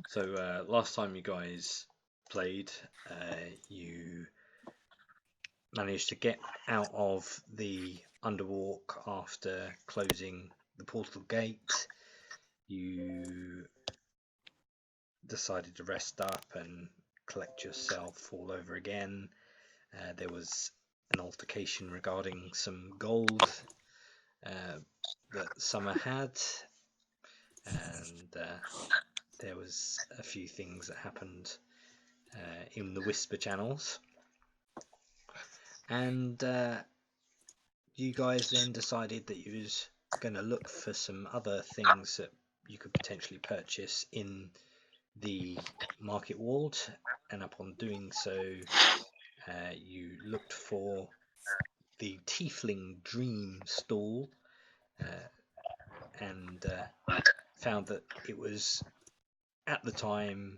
So last time you guys played, you managed to get out of the underwalk after closing the portal gate. You decided to rest up and collect yourself all over again. There was an altercation regarding some gold that Summer had, and there was a few things that happened in the whisper channels, and you guys then decided that you was going to look for some other things that you could potentially purchase in the market ward, and upon doing so, you looked for the Tiefling Dream stall, and found that it was at the time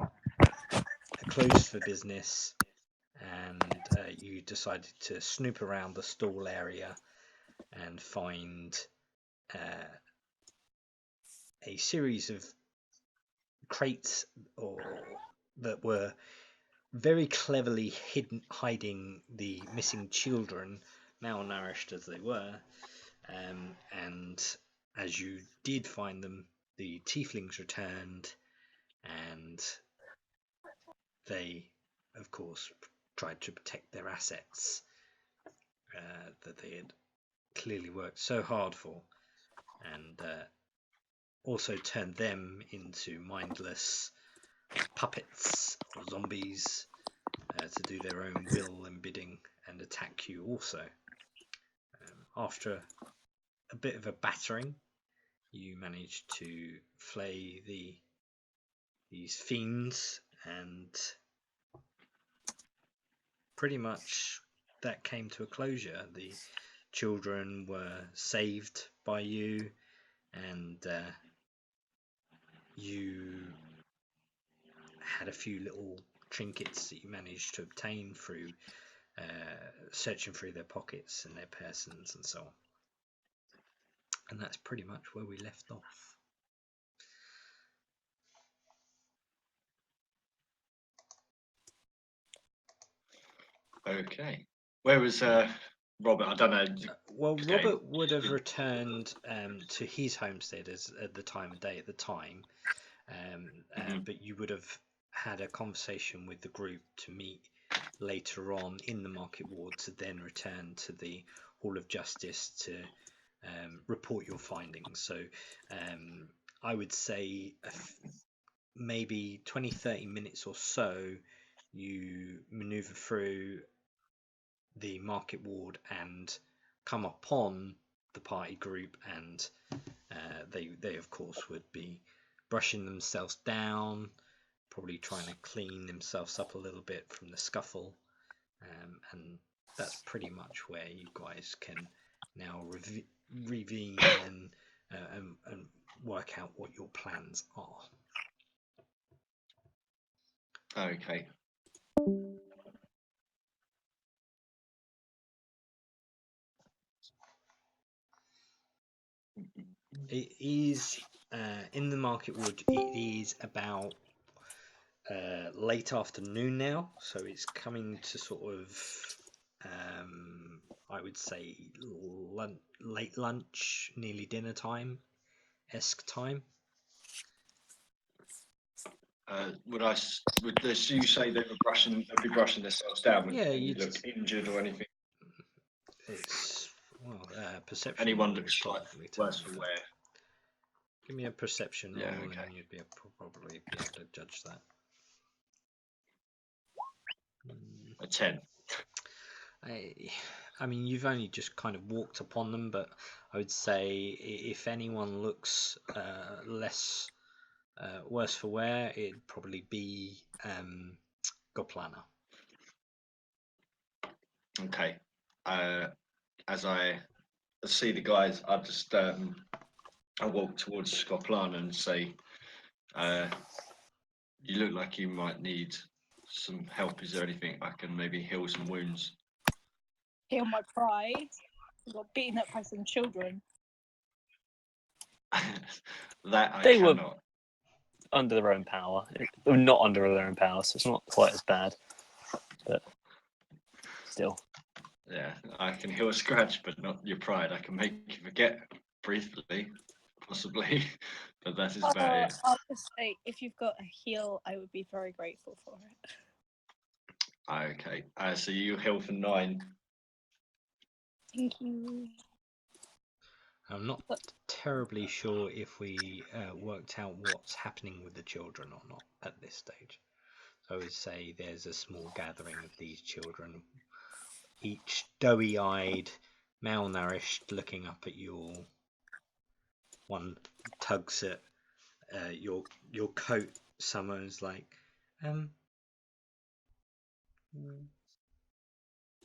closed for business, and you decided to snoop around the stall area and find a series of crates that were very cleverly hiding the missing children, malnourished as they were, and as you did find them, the tieflings returned, and they, of course, tried to protect their assets that they had clearly worked so hard for, and also turned them into mindless puppets or zombies to do their own will and bidding and attack you also. After a bit of a battering, you managed to flay these fiends, and pretty much that came to a closure. The children were saved by you, and you had a few little trinkets that you managed to obtain through searching through their pockets and their persons and so on. And that's pretty much where we left off. Okay. Where was Robert? I don't know. Well, Robert would have returned to his homestead at the time of day at the time, but you would have had a conversation with the group to meet later on in the market ward to then return to the Hall of Justice to report your findings. So I would say maybe 20-30 minutes or so you maneuver through the market ward and come upon the party group, and they of course would be brushing themselves down, probably trying to clean themselves up a little bit from the scuffle, and that's pretty much where you guys can now revene and work out what your plans are. Okay. It is in the market wood. It is about late afternoon now, so it's coming to sort of I would say late lunch, nearly dinner time esque time. Would you say they'd be brushing themselves down? Yeah, you look injured or anything? It's perception. Anyone looks like worse for wear. Give me a perception roll, okay. and you'd probably be able to judge that. A 10. I mean, you've only just kind of walked upon them, but I would say if anyone looks less worse for wear, it'd probably be Goplana. Okay. As I see the guys, I just I walk towards Goplana and say, "You look like you might need some help. Is there anything I can maybe heal some wounds?" Heal my pride. I got beaten up by some children. That I cannot. under their own power. Not under their own power, so it's not quite as bad. But still. Yeah, I can heal a scratch, but not your pride. I can make you forget briefly, possibly, but that is about it. I'll just say, if you've got a heal, I would be very grateful for it. Okay, so you heal for 9. Thank you. I'm not terribly sure if we worked out what's happening with the children or not at this stage. So I would say there's a small gathering of these children, each doughy-eyed, malnourished, looking up at you all. One tugs at your coat. Someone's like,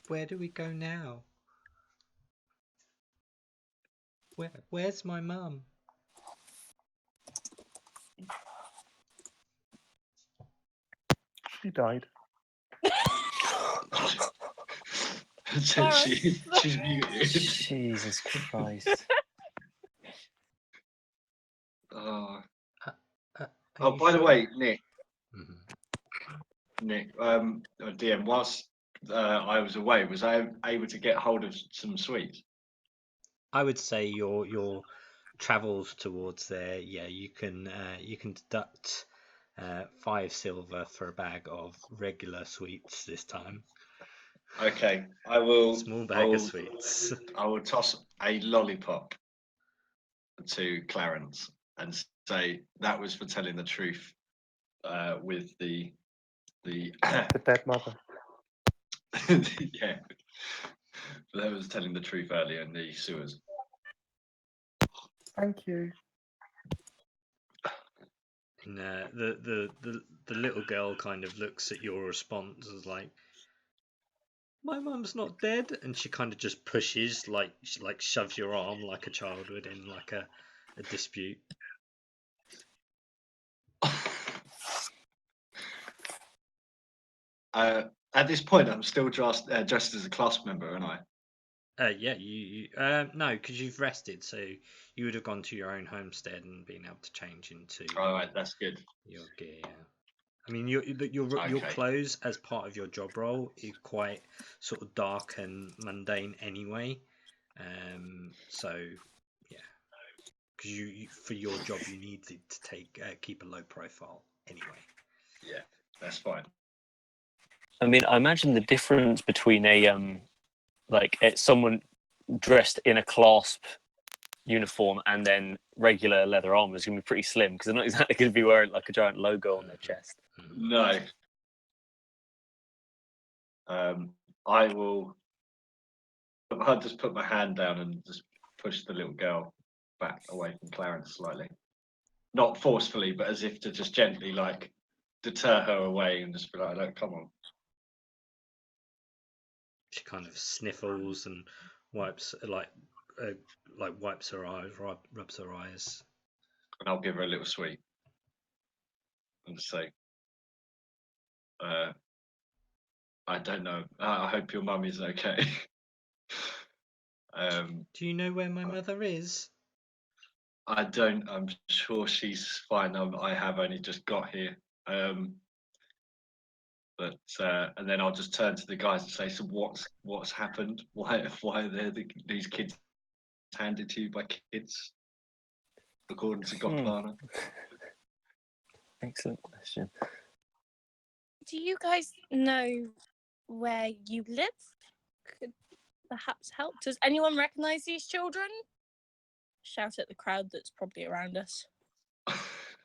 where do we go now? Where's my mum? She died. So she's muted. Jesus Christ. Oh, Are you by the sure? way, Nick, Mhm. DM, whilst I was away, was I able to get hold of some sweets? I would say your travels towards there. Yeah, you can deduct 5 silver for a bag of regular sweets this time. Okay, I will. Small bag of sweets. I will toss a lollipop to Clarence and say that was for telling the truth with the The dead mother. yeah, that was telling the truth earlier in the sewers. Thank you. And the little girl kind of looks at your response as like, my mum's not dead, and she kind of just pushes, like she shoves your arm like a child would in like a dispute. At this point, I'm still dressed as a class member, aren't I? Yeah, you no, because you've rested, so you would have gone to your own homestead and been able to change into All right, that's good. your gear. Yeah. I mean, your Okay. clothes as part of your job role is quite sort of dark and mundane anyway. So yeah, because you for your job you need to keep a low profile anyway. Yeah, that's fine. I mean, I imagine the difference between a someone dressed in a clasp uniform and then regular leather armor is going to be pretty slim because they're not exactly going to be wearing like a giant logo on their chest. No. I will. I'll just put my hand down and just push the little girl back away from Clarence slightly, not forcefully, but as if to just gently like deter her away and just be like, "Look, come on." She kind of sniffles and wipes wipes her eyes, rubs her eyes. And I'll give her a little sweet and say, "I don't know. I hope your mum is okay." Do you know where my mother is? I don't. I'm sure she's fine. I have only just got here. But and then I'll just turn to the guys and say, "So what's happened? Why are these kids handed to you by kids, according to Goplana?" Excellent question. Do you guys know where you live? Could perhaps help. Does anyone recognize these children? Shout at the crowd that's probably around us.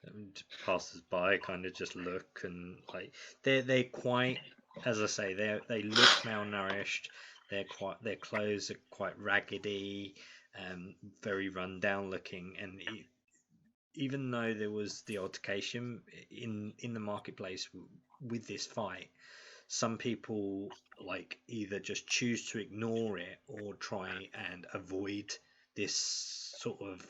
And passers by kind of just look and like they're quite, as I say, they look malnourished. Their clothes are quite raggedy, very run down looking, and even though there was the altercation in the marketplace with this fight, some people like either just choose to ignore it or try and avoid this sort of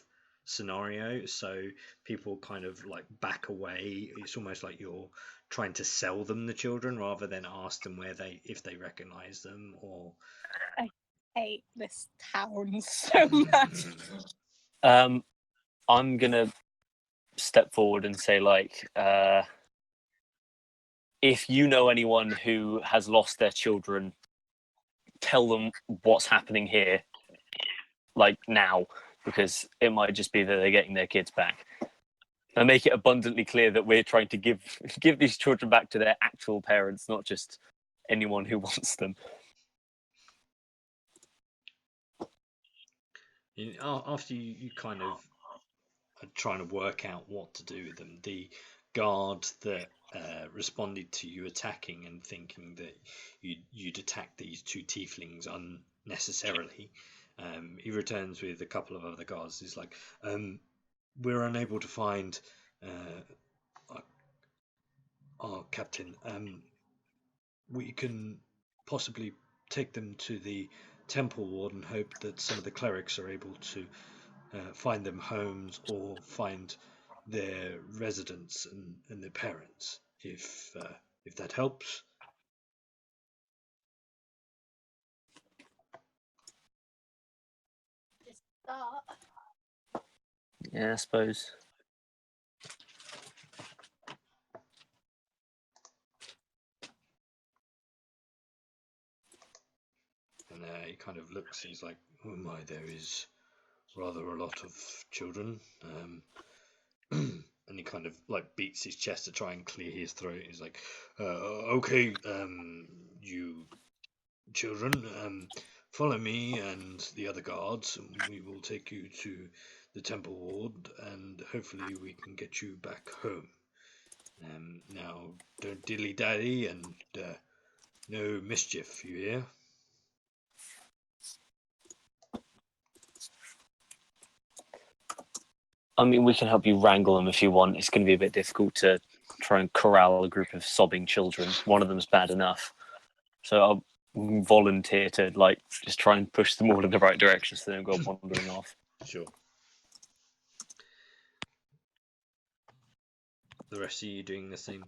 scenario. So people kind of like back away. It's almost like you're trying to sell them the children rather than ask them if they recognize them or. I hate this town so much. I'm gonna step forward and say, like, if you know anyone who has lost their children, tell them what's happening here, like now, because it might just be that they're getting their kids back. And make it abundantly clear that we're trying to give these children back to their actual parents, not just anyone who wants them. After you kind of are trying to work out what to do with them, the guard that responded to you attacking and thinking that you'd attack these two tieflings unnecessarily, he returns with a couple of other guards. He's like, we're unable to find our captain. We can possibly take them to the temple ward and hope that some of the clerics are able to find them homes or find their residents and their parents, if that helps. Yeah, I suppose. And he kind of looks, he's like, oh my, there is rather a lot of children. And he kind of like beats his chest to try and clear his throat. He's like, okay, you children, follow me and the other guards, and we will take you to the temple ward, and hopefully we can get you back home. Now, don't dilly-dally, and no mischief, you hear? I mean, we can help you wrangle them if you want. It's going to be a bit difficult to try and corral a group of sobbing children. One of them's bad enough. So I'll volunteer to, like, just try and push them all in the right direction so they don't go wandering off. Sure. The rest of you doing the same?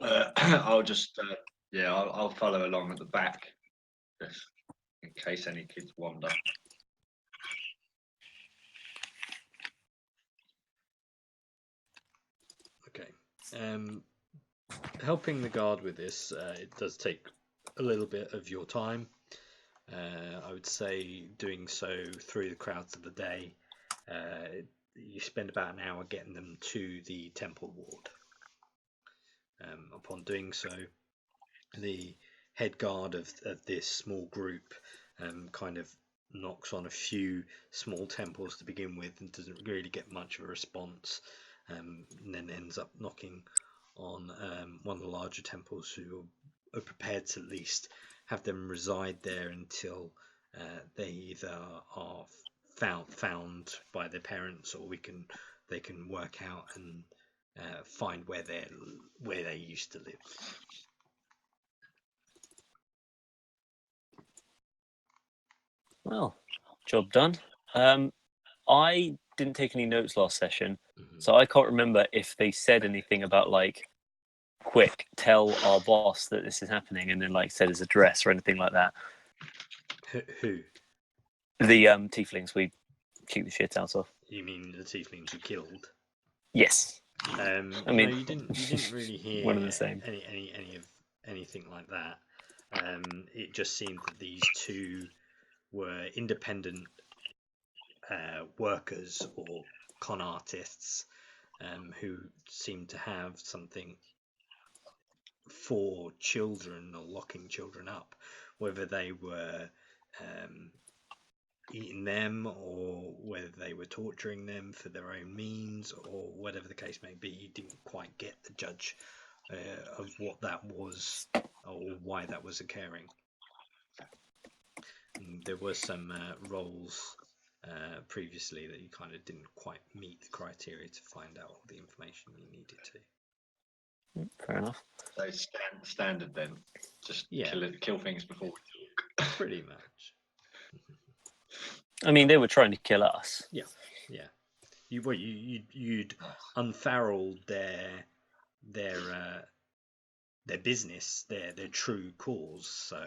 I'll just, I'll follow along at the back, just in case any kids wander. Okay. Helping the guard with this, it does take a little bit of your time. I would say doing so through the crowds of the day. You spend about an hour getting them to the temple ward. Upon doing so, the head guard of this small group kind of knocks on a few small temples to begin with and doesn't really get much of a response, and then ends up knocking on one of the larger temples, who are prepared to at least have them reside there until they either are found by their parents, or they can work out and find where they used to live. Well, job done. I didn't take any notes last session, so I can't remember if they said anything about, like, quick, tell our boss that this is happening, and then, like, said his address or anything like that. Who? The tieflings we kicked the shit out of. You mean the tieflings you killed? Yes. I mean, no, you didn't really hear one and the same. anything like that. It just seemed that these two were independent workers or con artists who seemed to have something for children or locking children up, whether they were eating them or whether they were torturing them for their own means, or whatever the case may be. You didn't quite get the judge of what that was or why that was occurring. And there were some roles previously that you kind of didn't quite meet the criteria to find out all the information you needed to. Fair enough. So standard then, just kill things before we talk. Pretty much. I mean, they were trying to kill us. Yeah. You'd unfarrelled their business, their true cause. So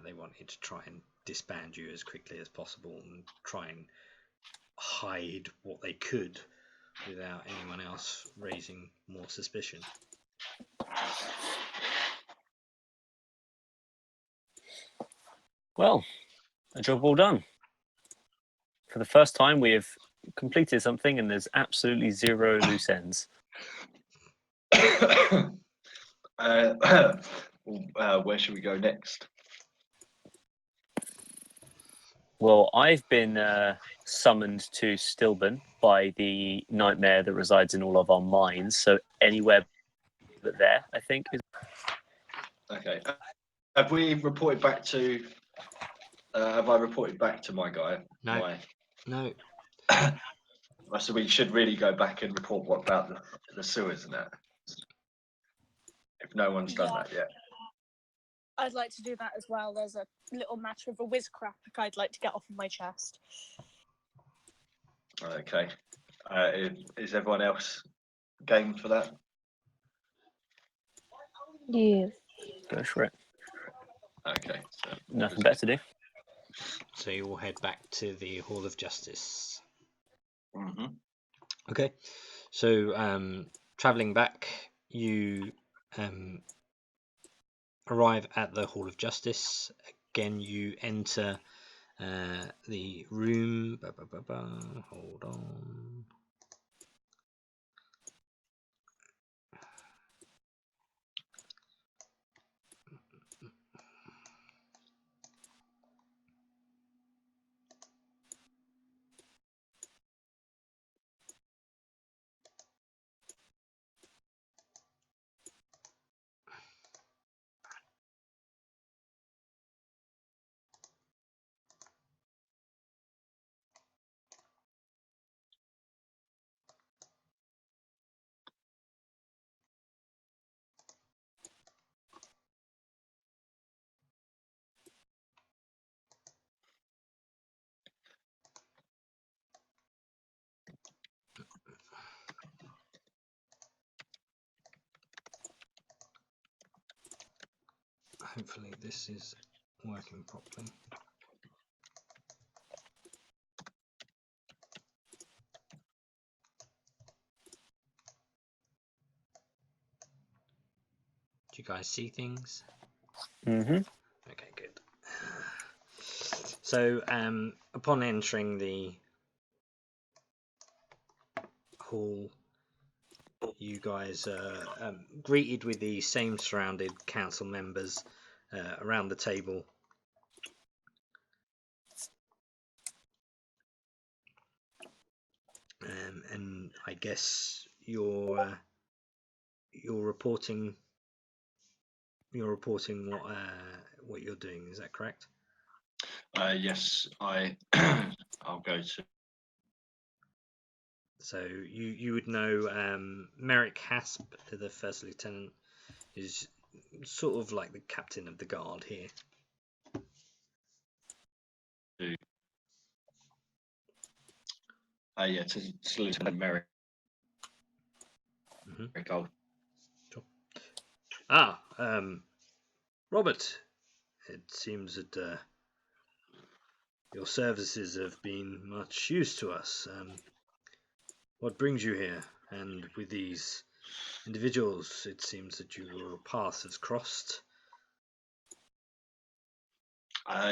they wanted to try and disband you as quickly as possible and try and hide what they could without anyone else raising more suspicion. Well, a job well done. For the first time, we have completed something, and there's absolutely zero loose ends. Where should we go next? Well, I've been summoned to Stilburn by the nightmare that resides in all of our minds. So anywhere but there, I think. Okay. Have we reported back to? Have I reported back to my guy? No. No. So we should really go back and report what about the sewers and that. If no one's done that yet. I'd like to do that as well. There's a little matter of a whiz-crap I'd like to get off of my chest. Okay. Is everyone else game for that? Yeah. Go for it. Okay. So Nothing better to do. So you will head back to the Hall of Justice. Mm-hmm. Okay. So traveling back, you arrive at the Hall of Justice. Again, you enter the room. Hold on. Hopefully this is working properly. Do you guys see things? Mm-hmm. Okay, good. So upon entering the hall, you guys are greeted with the same surrounded council members around the table. And I guess you're reporting what you're doing. Is that correct? Yes, I'll go to. So you would know Merrick Hasp, the first lieutenant, is sort of like the captain of the guard here. To Lieutenant Merrick. Mm-hmm. Ah, Robert, it seems that your services have been much use to us. What brings you here? And with these individuals, it seems that your path has crossed.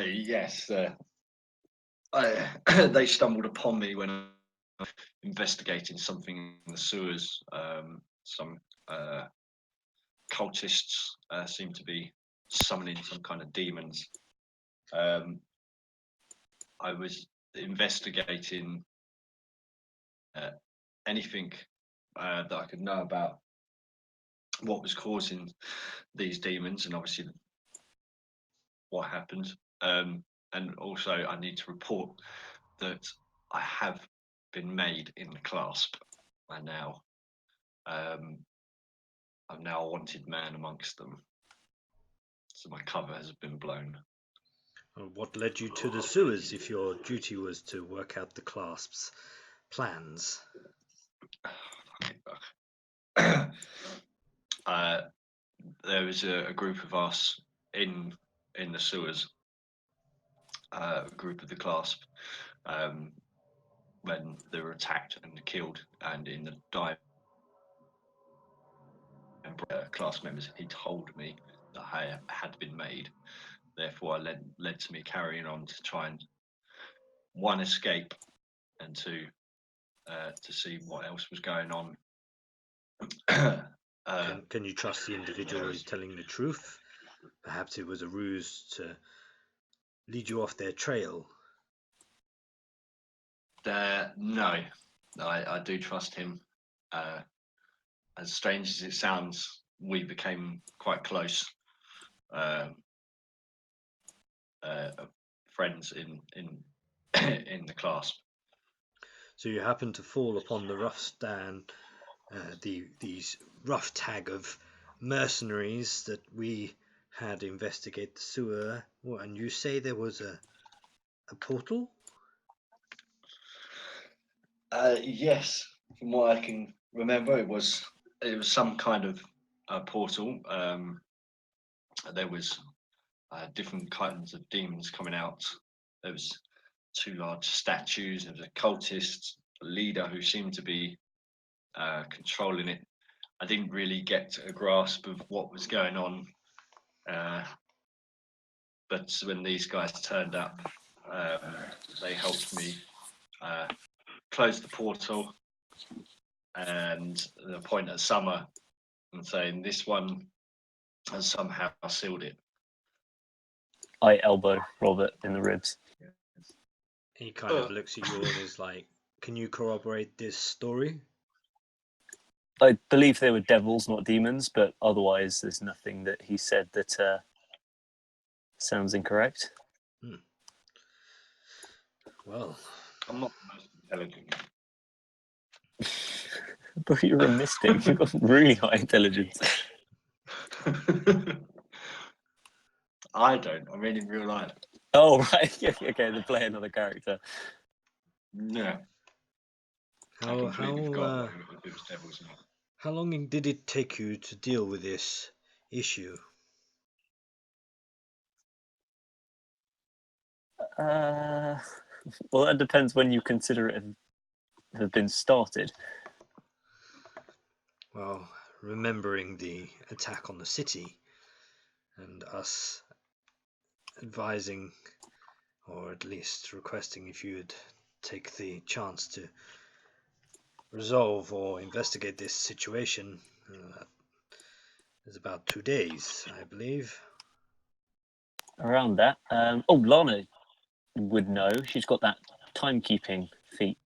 Yes, they stumbled upon me when I was investigating something in the sewers. Some cultists seem to be summoning some kind of demons. I was investigating anything that I could know about what was causing these demons, and obviously what happened. And also, I need to report that I have been made in the clasp. I'm now a wanted man amongst them. So my cover has been blown. What led you to the sewers if your duty was to work out the clasp's plans? There was a group of us in the sewers, a group of the clasp. when they were attacked and killed, and in the dive class members, he told me that I had been made. Therefore, I led to me carrying on to try and one, escape, and two, to see what else was going on. Can you trust the individual is telling the truth? Perhaps it was a ruse to lead you off their trail. No, I do trust him. As strange as it sounds, we became quite close friends in in the class. So you happen to fall upon the rough stand, these rough tag of mercenaries that we had investigate the sewer. And you say there was a portal? Yes, from what I can remember, it was some kind of portal. There was different kinds of demons coming out. There was 2 large statues. There was a cultist, a leader who seemed to be controlling it. I didn't really get a grasp of what was going on, but when these guys turned up, they helped me close the portal and point at Summer and saying, "This one has somehow sealed it." I elbow Robert in the ribs. He kind of looks at you and is like, "Can you corroborate this story?" I believe they were devils, not demons, but otherwise there's nothing that he said that sounds incorrect. Well, I'm not the most intelligent. But you're a mystic. You've got really high intelligence. I don't. I mean, in real life. Oh, right. Yeah, okay, they play another character. No. how long did it take you to deal with this issue? Well, that depends when you consider it have been started. Well, remembering the attack on the city and us advising, or at least requesting, if you would take the chance to resolve or investigate this situation, is about 2 days, I believe. Around that. Lana would know. She's got that timekeeping feat.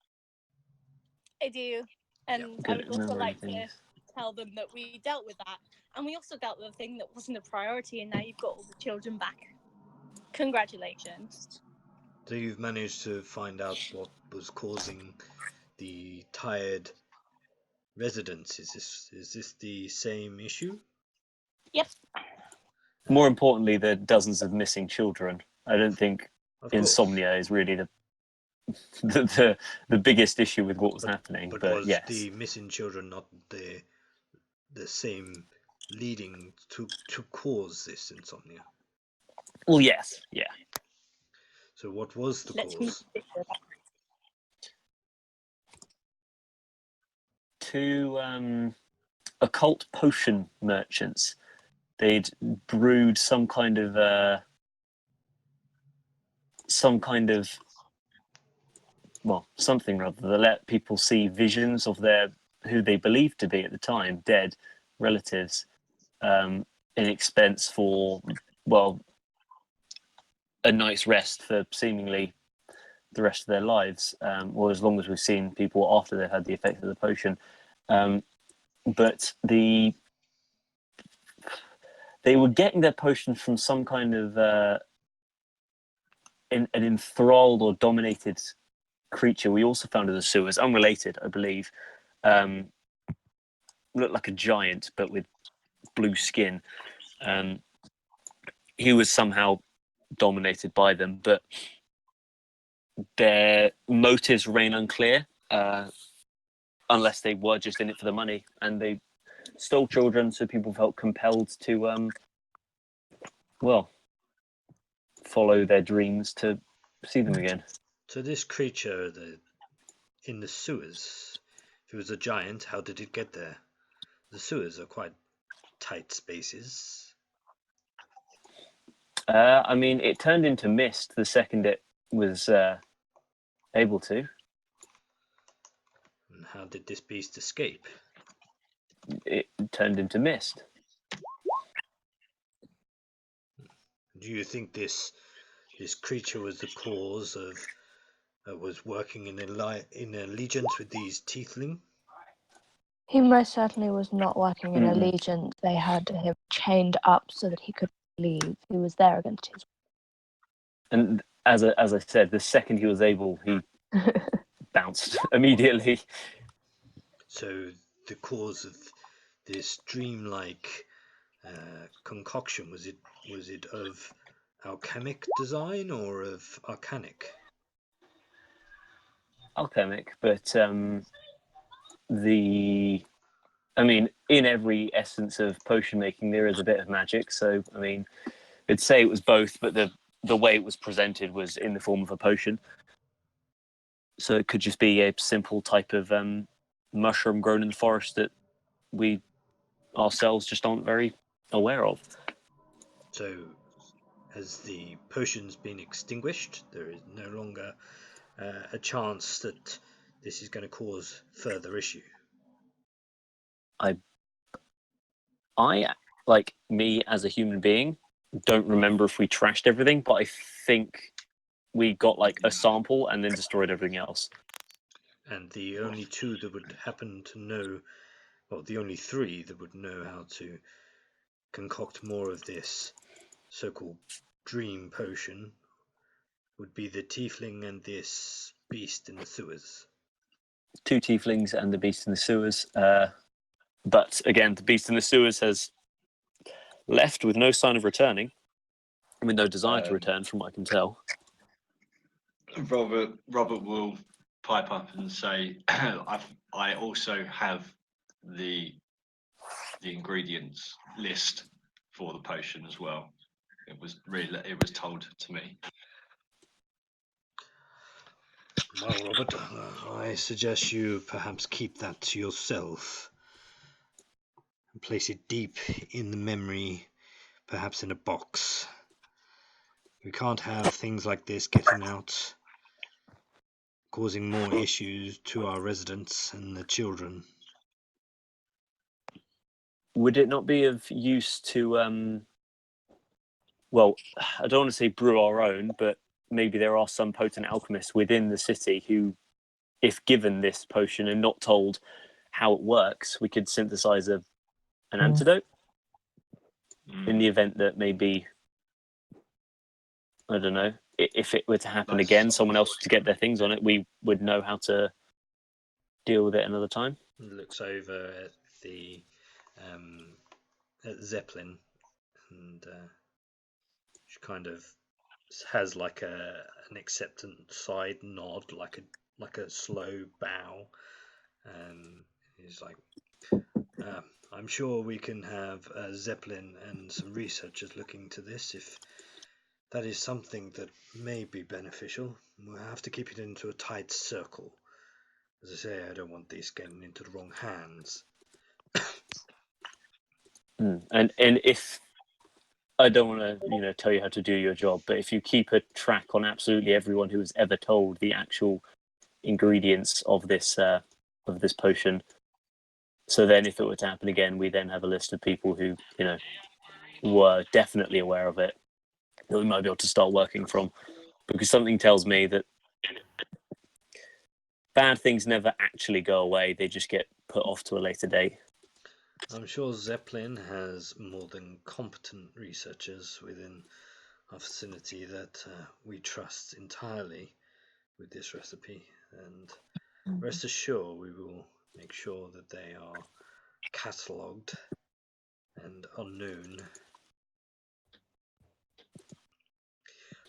I do. And I Good would at also remembering like to things. tell them that we dealt with that. And we also dealt with a thing that wasn't a priority, and now you've got all the children back. Congratulations. So you've managed to find out what was causing the tired residents. Is this the same issue? Yep. More importantly, there are dozens of missing children. I don't think Of course. insomnia is really the biggest issue with what was happening. But was yes, the missing children not the same leading to cause this insomnia? well, yes, yeah. So what was the cause? 2 occult potion merchants. They'd brewed some kind of something rather that let people see visions of their who they believed to be at the time dead relatives, in expense for a night's rest for seemingly the rest of their lives, or as long as we've seen people after they've had the effect of the potion. But they were getting their potion from some kind of an enthralled or dominated creature we also found in the sewers, unrelated, I believe. Looked like a giant, but with blue skin. He was somehow dominated by them, but their motives remain unclear, unless they were just in it for the money, and they stole children, so people felt compelled to, follow their dreams to see them again. So this creature, in the sewers? If it was a giant, how did it get there? The sewers are quite tight spaces. I mean, it turned into mist the second it was able to. And how did this beast escape? It turned into mist. Do you think this creature was the cause of was working in allegiance with these tiefling? He most certainly was not working in Mm-mm. allegiance. They had him chained up so that he could leave. He was there against his And as I said, the second he was able, he bounced immediately. So the cause of this dreamlike concoction, was it of alchemic design or of arcanic? Alchemic, but I mean, in every essence of potion making, there is a bit of magic. So, I mean, I'd say it was both, but the way it was presented was in the form of a potion. So it could just be a simple type of mushroom grown in the forest that we ourselves just aren't very aware of. So has the potions been extinguished? There is no longer a chance that this is going to cause further issue. I, like me as a human being, don't remember if we trashed everything, but I think we got like a sample and then destroyed everything else. And the only two that would happen to know, well, the only three that would know how to concoct more of this so-called dream potion would be the tiefling and this beast in the sewers. 2 tieflings and the beast in the sewers. But again, the beast in the sewers has left with no sign of returning, with no desire to return, from what I can tell. Robert will pipe up and say, I also have the ingredients list for the potion as well. It was told to me. Well, Robert, I suggest you perhaps keep that to yourself and place it deep in the memory, perhaps in a box. We can't have things like this getting out, causing more issues to our residents and the children. Would it not be of use to, well, I don't want to say brew our own, but maybe there are some potent alchemists within the city who, if given this potion and not told how it works, we could synthesize an antidote in the event that maybe, I don't know, if it were to happen again, someone else to get their things on it, we would know how to deal with it another time. Looks over at the at Zeppelin, and she kind of has like an acceptance side nod, like a slow bow. He's like, I'm sure we can have Zeppelin and some researchers looking into this if that is something that may be beneficial. We'll have to keep it into a tight circle. As I say, I don't want these getting into the wrong hands. And if I don't want to, tell you how to do your job, but if you keep a track on absolutely everyone who has ever told the actual ingredients of this potion, so then if it were to happen again, we then have a list of people who, were definitely aware of it that we might be able to start working from, because something tells me that bad things never actually go away; they just get put off to a later date. I'm sure Zeppelin has more than competent researchers within our vicinity that we trust entirely with this recipe, and rest assured we will make sure that they are catalogued and unknown.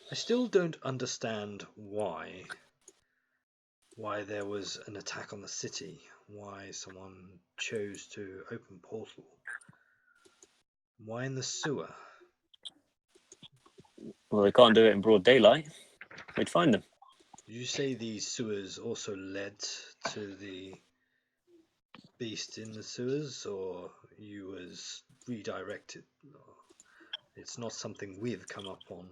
I still don't understand why there was an attack on the city, why someone chose to open portal. Why in the sewer? Well, they can't do it in broad daylight. We'd find them. Did you say these sewers also led to the beast in the sewers, or you was redirected? It's not something we've come up on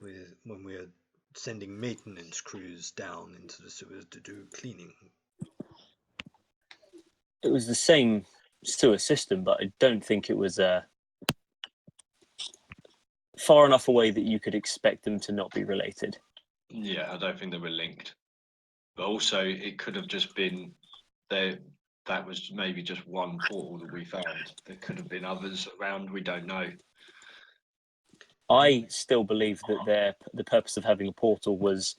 with when we're sending maintenance crews down into the sewers to do cleaning. It was the same sewer system, but I don't think it was far enough away that you could expect them to not be related. Yeah, I don't think they were linked. But also, it could have just been there. That was maybe just one portal that we found. There could have been others around. We don't know. I still believe that the purpose of having a portal was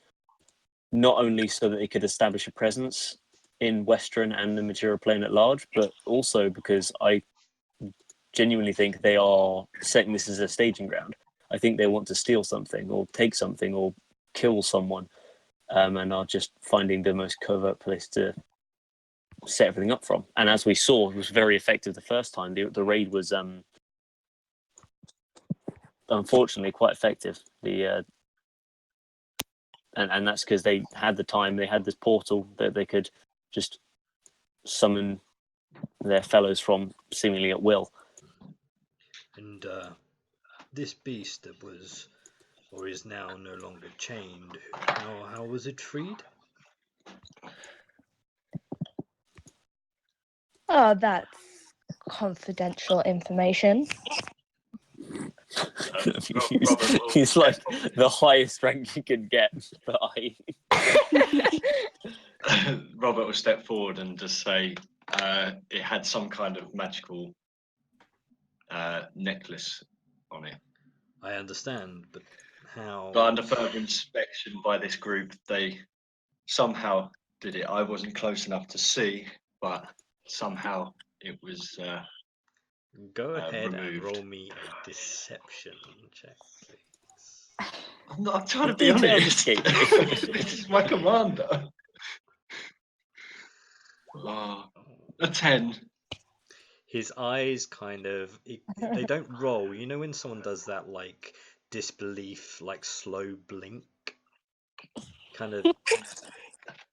not only so that they could establish a presence in Western and the material plane at large, but also because I genuinely think they are setting this as a staging ground. I think they want to steal something or take something or kill someone, and are just finding the most covert place to set everything up from. And as we saw, it was very effective the first time. The raid was unfortunately quite effective. And that's because they had the time, they had this portal that they could just summon their fellows from seemingly at will. And this beast that was, or is now no longer chained, how was it freed? Oh, that's confidential information. He's like the highest rank you could get. But Robert will step forward and just say it had some kind of magical necklace on it. I understand, but how? But under further inspection by this group, they somehow did it. I wasn't close enough to see, but somehow it was. Go ahead and removed. roll me a deception check, please. I'm trying to The be details honest. escape me. This is my commander. Oh, a 10. His eyes kind of they don't roll. You know when someone does that like disbelief, like slow blink, kind of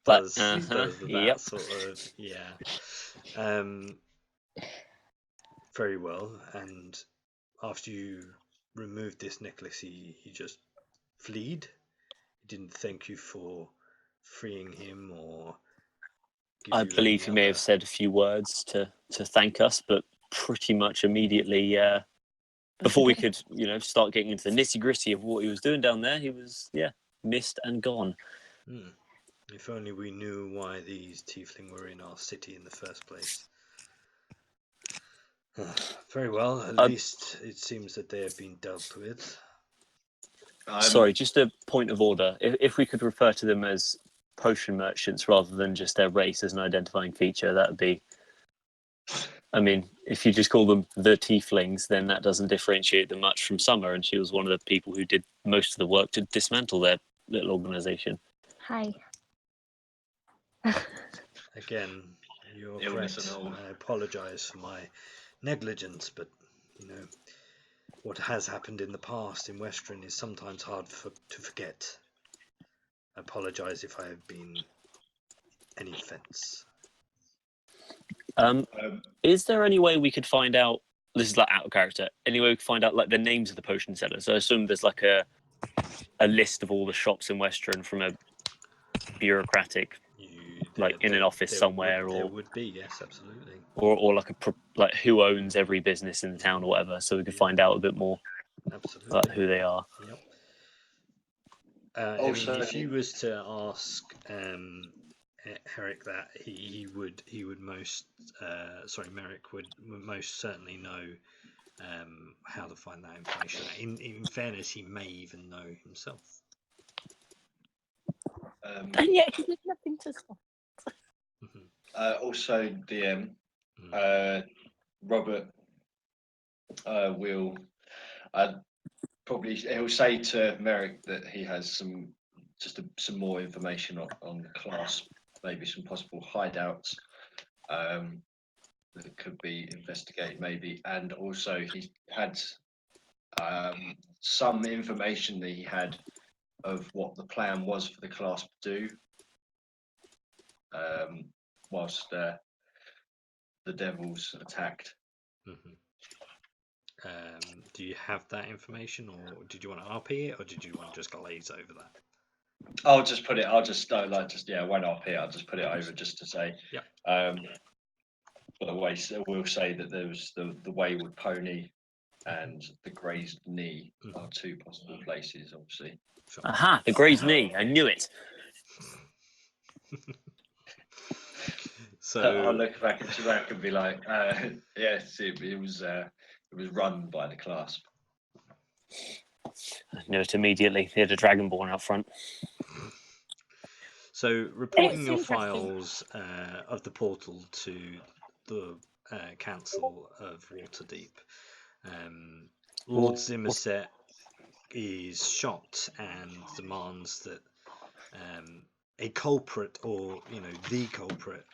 does that Yep. sort of very well. And after you removed this necklace, he just fled. He didn't thank you for freeing him or give I you believe any he may have other... said a few words to thank us, but pretty much immediately, before we could, start getting into the nitty gritty of what he was doing down there, he was, missed and gone. If only we knew why these tiefling were in our city in the first place. Very well, at least it seems that they have been dealt with. Sorry, just a point of order. If we could refer to them as potion merchants rather than just their race as an identifying feature, that would be... I mean, if you just call them the tieflings, then that doesn't differentiate them much from Summer, and she was one of the people who did most of the work to dismantle their little organization. Hi. Again, you're Illness correct. and all. I apologize for my negligence, but what has happened in the past in Western is sometimes hard to forget. I apologize if I have been any offense. Is there any way we could find out? This is like out of character. Any way we could find out like the names of the potion sellers? So I assume there's like a list of all the shops in Western from a bureaucratic, in an office somewhere, there or would be, yes, absolutely, or like who owns every business in the town or whatever, so we could find out a bit more about who they are. Yep. I mean, if you was to ask Herrick that, he would most Merrick would most certainly know how to find that information. In fairness, he may even know himself. And yet he did nothing to stop. Also, DM Robert will probably he'll say to Merrick that he has some more information on the class, maybe some possible hideouts that could be investigated, maybe, and also he had some information that he had of what the plan was for the clasp to do, whilst the devils attacked. Mhm. Do you have that information, or did you want to RP it, or did you want to just glaze over that? I'll just put it. I'll just won't up here. I'll just put it over just to say. Yeah. But the way we'll say that there was the wayward pony and the grazed knee are two possible places, obviously. Sure. Aha, the grazed knee. I knew it. So I'll look back at Chirac and be like, yes, it was run by the clasp. I knew it immediately. They had a dragonborn out front. So, reporting It's your interesting. files of the portal to the Council of Waterdeep, Lord Zimmerset is shocked and demands that a culprit, or the culprit,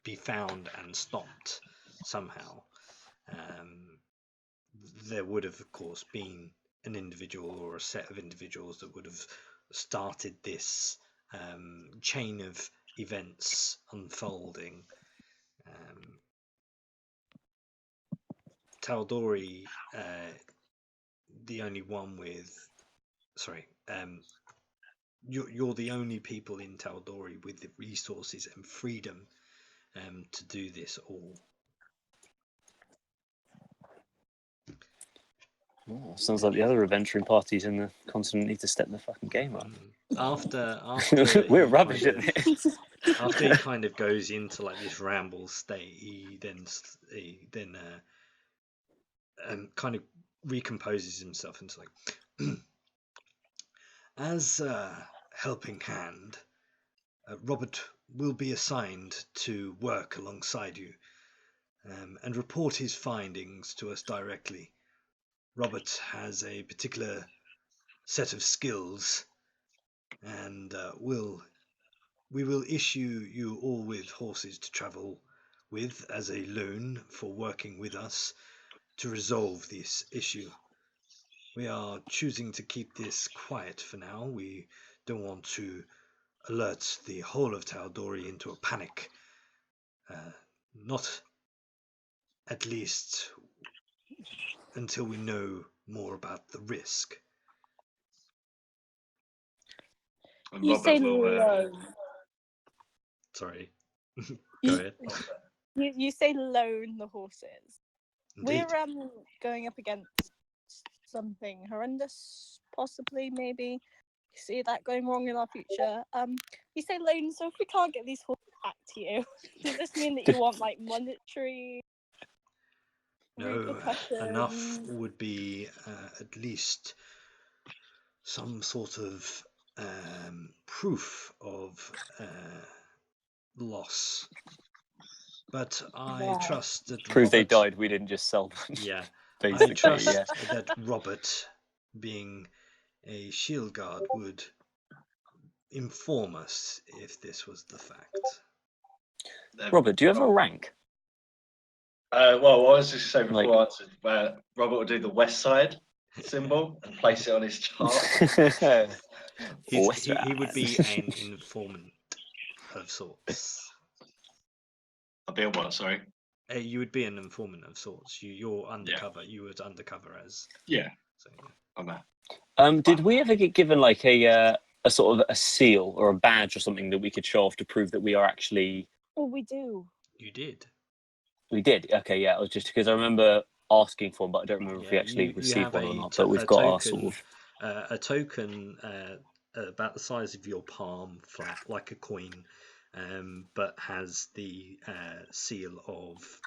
be found and stopped somehow. There would have, of course, been an individual or a set of individuals that would have started this chain of events unfolding. Tal'Dorei, the only one with, you're the only people in Tal'Dorei with the resources and freedom to do this all. Oh, sounds like the other adventuring parties in the continent need to step their fucking game up. After We're he rubbish kind at of- this. After he kind of goes into like this ramble state, he then kind of recomposes himself into like, as a helping hand, Robert will be assigned to work alongside you and report his findings to us directly. Robert has a particular set of skills, and we will issue you all with horses to travel with as a loan for working with us to resolve this issue. We are choosing to keep this quiet for now. We don't want to alert the whole of Tal'Dorei into a panic. Not at least until we know more about the risk. And You Robert say will, loan. Sorry. Go You- ahead. You say loan the horses. Indeed. We're going up against something horrendous, possibly, maybe. You see that going wrong in our future. You say loan, so if we can't get these horses back to you, does this mean that you want like monetary No, repercussions? enough would be at least some sort of proof of loss. But I Yeah. trust that Prove they Robert, died, we didn't just sell them. Yeah, Basically, I trust yeah. that Robert, being a shield guard, would inform us if this was the fact. Robert, do you have a rank? well, what I was just saying before Like- I answered, Robert will do the west side symbol and place it on his chart. He would be an informant of sorts. I'll be a what? Sorry. You would be an informant of sorts. You're undercover. You would undercover as. Yeah. So, yeah. I'm there. Did we ever get given like a sort of a seal or a badge or something that we could show off to prove that we are actually? Oh, we do. You did. We did. Okay, yeah. It was just because I remember asking for one, but I don't remember if we actually you received have one or a not. to- But we've a got our token, sort of. a token about the size of your palm, flat like a coin, but has the seal of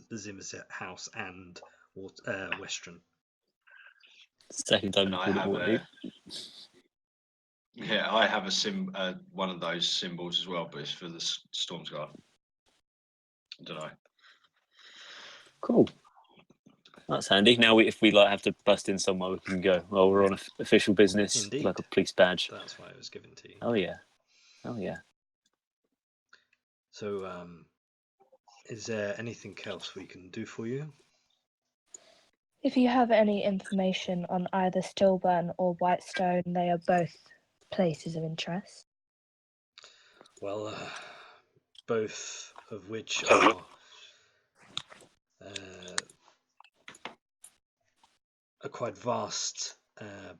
the Zimmerset House and Western. Second time And you I called it have Waterdeep. Yeah, I have one of those symbols as well, but it's for the Stormsguard. I don't know. Cool. That's handy. Now, if we like have to bust in somewhere, we can go. Well, we're on official business, Indeed. like a police badge. That's why it was given to you. Oh yeah. Oh yeah. So, is there anything else we can do for you? If you have any information on either Stillburn or Whitestone, they are both places of interest? Well, both of which are quite vast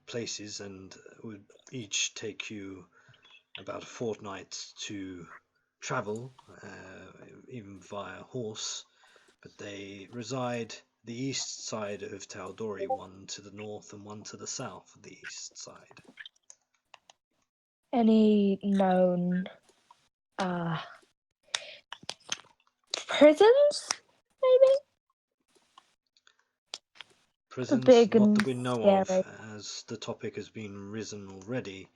places and would each take you about a fortnight to travel, even via horse. But they reside the east side of Tal'Dorei, one to the north and one to the south of the east side. Any known prisons, maybe? Prisons, Big not and that we know of, scary. as the topic has been risen already.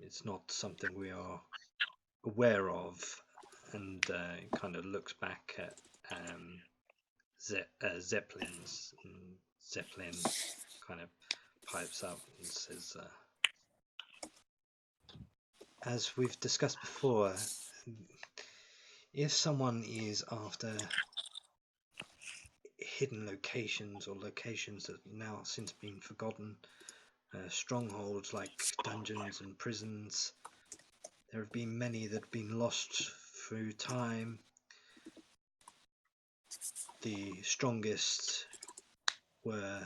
It's not something we are aware of, and kind of looks back at Zeppelins, and Zeppelin kind of pipes up and says, as we've discussed before, if someone is after hidden locations or locations that have now since been forgotten, strongholds like dungeons and prisons, there have been many that have been lost through time. The strongest were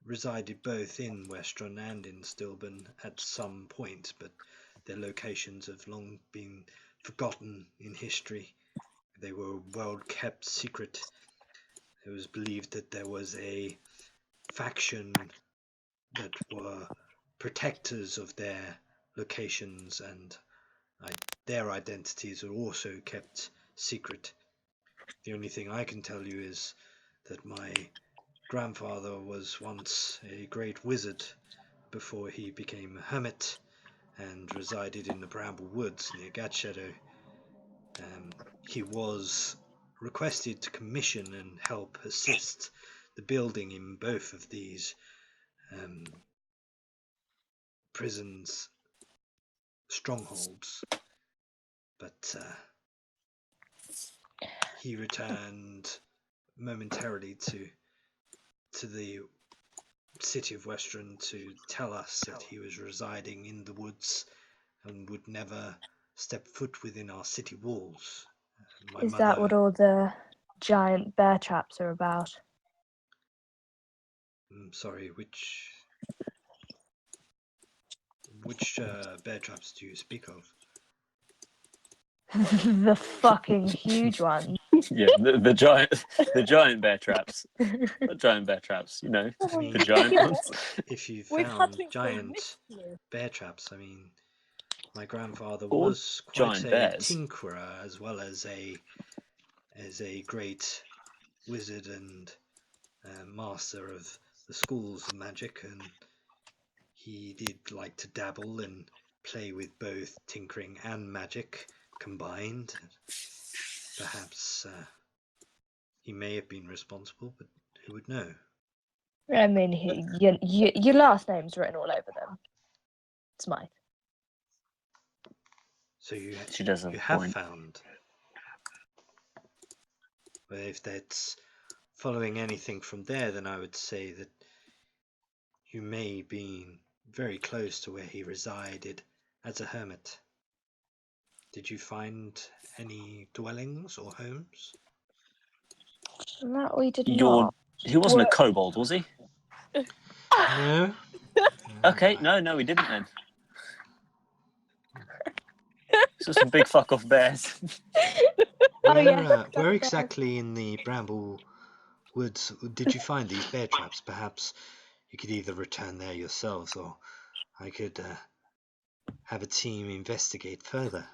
resided both in Westron and in Stilburn at some point, but their locations have long been forgotten in history. They were a well-kept secret. It was believed that there was a faction that were protectors of their locations, and their identities are also kept secret. The only thing I can tell you is that my grandfather was once a great wizard before he became a hermit and resided in the Bramble Woods near Gatshadow. He was requested to commission and help assist the building in both of these prisons, strongholds, but he returned momentarily to the city of Westron to tell us that he was residing in the woods and would never step foot within our city walls. Is that what all the giant bear traps are about? Sorry, which bear traps do you speak of? The fucking huge one. Yeah, the giant bear traps. The giant bear traps, you know, I mean, the giant ones. if you We've had found to giant explain bear traps, I mean, my grandfather Or was quite giant a bears. tinkerer as well as a great wizard and master of the schools of magic, and he did like to dabble and play with both tinkering and magic combined. Perhaps he may have been responsible, but who would know? I mean, your last name's written all over them. Smythe. So She does have you a have point. found. But if that's following anything from there, then I would say that you may have been very close to where he resided as a hermit. Did you find any dwellings or homes? That we did not. He wasn't a kobold, was he? No. Okay, no, we didn't then. So some big fuck off bears. Where exactly in the Bramble Woods did you find these bear traps? Perhaps you could either return there yourselves, or I could have a team investigate further.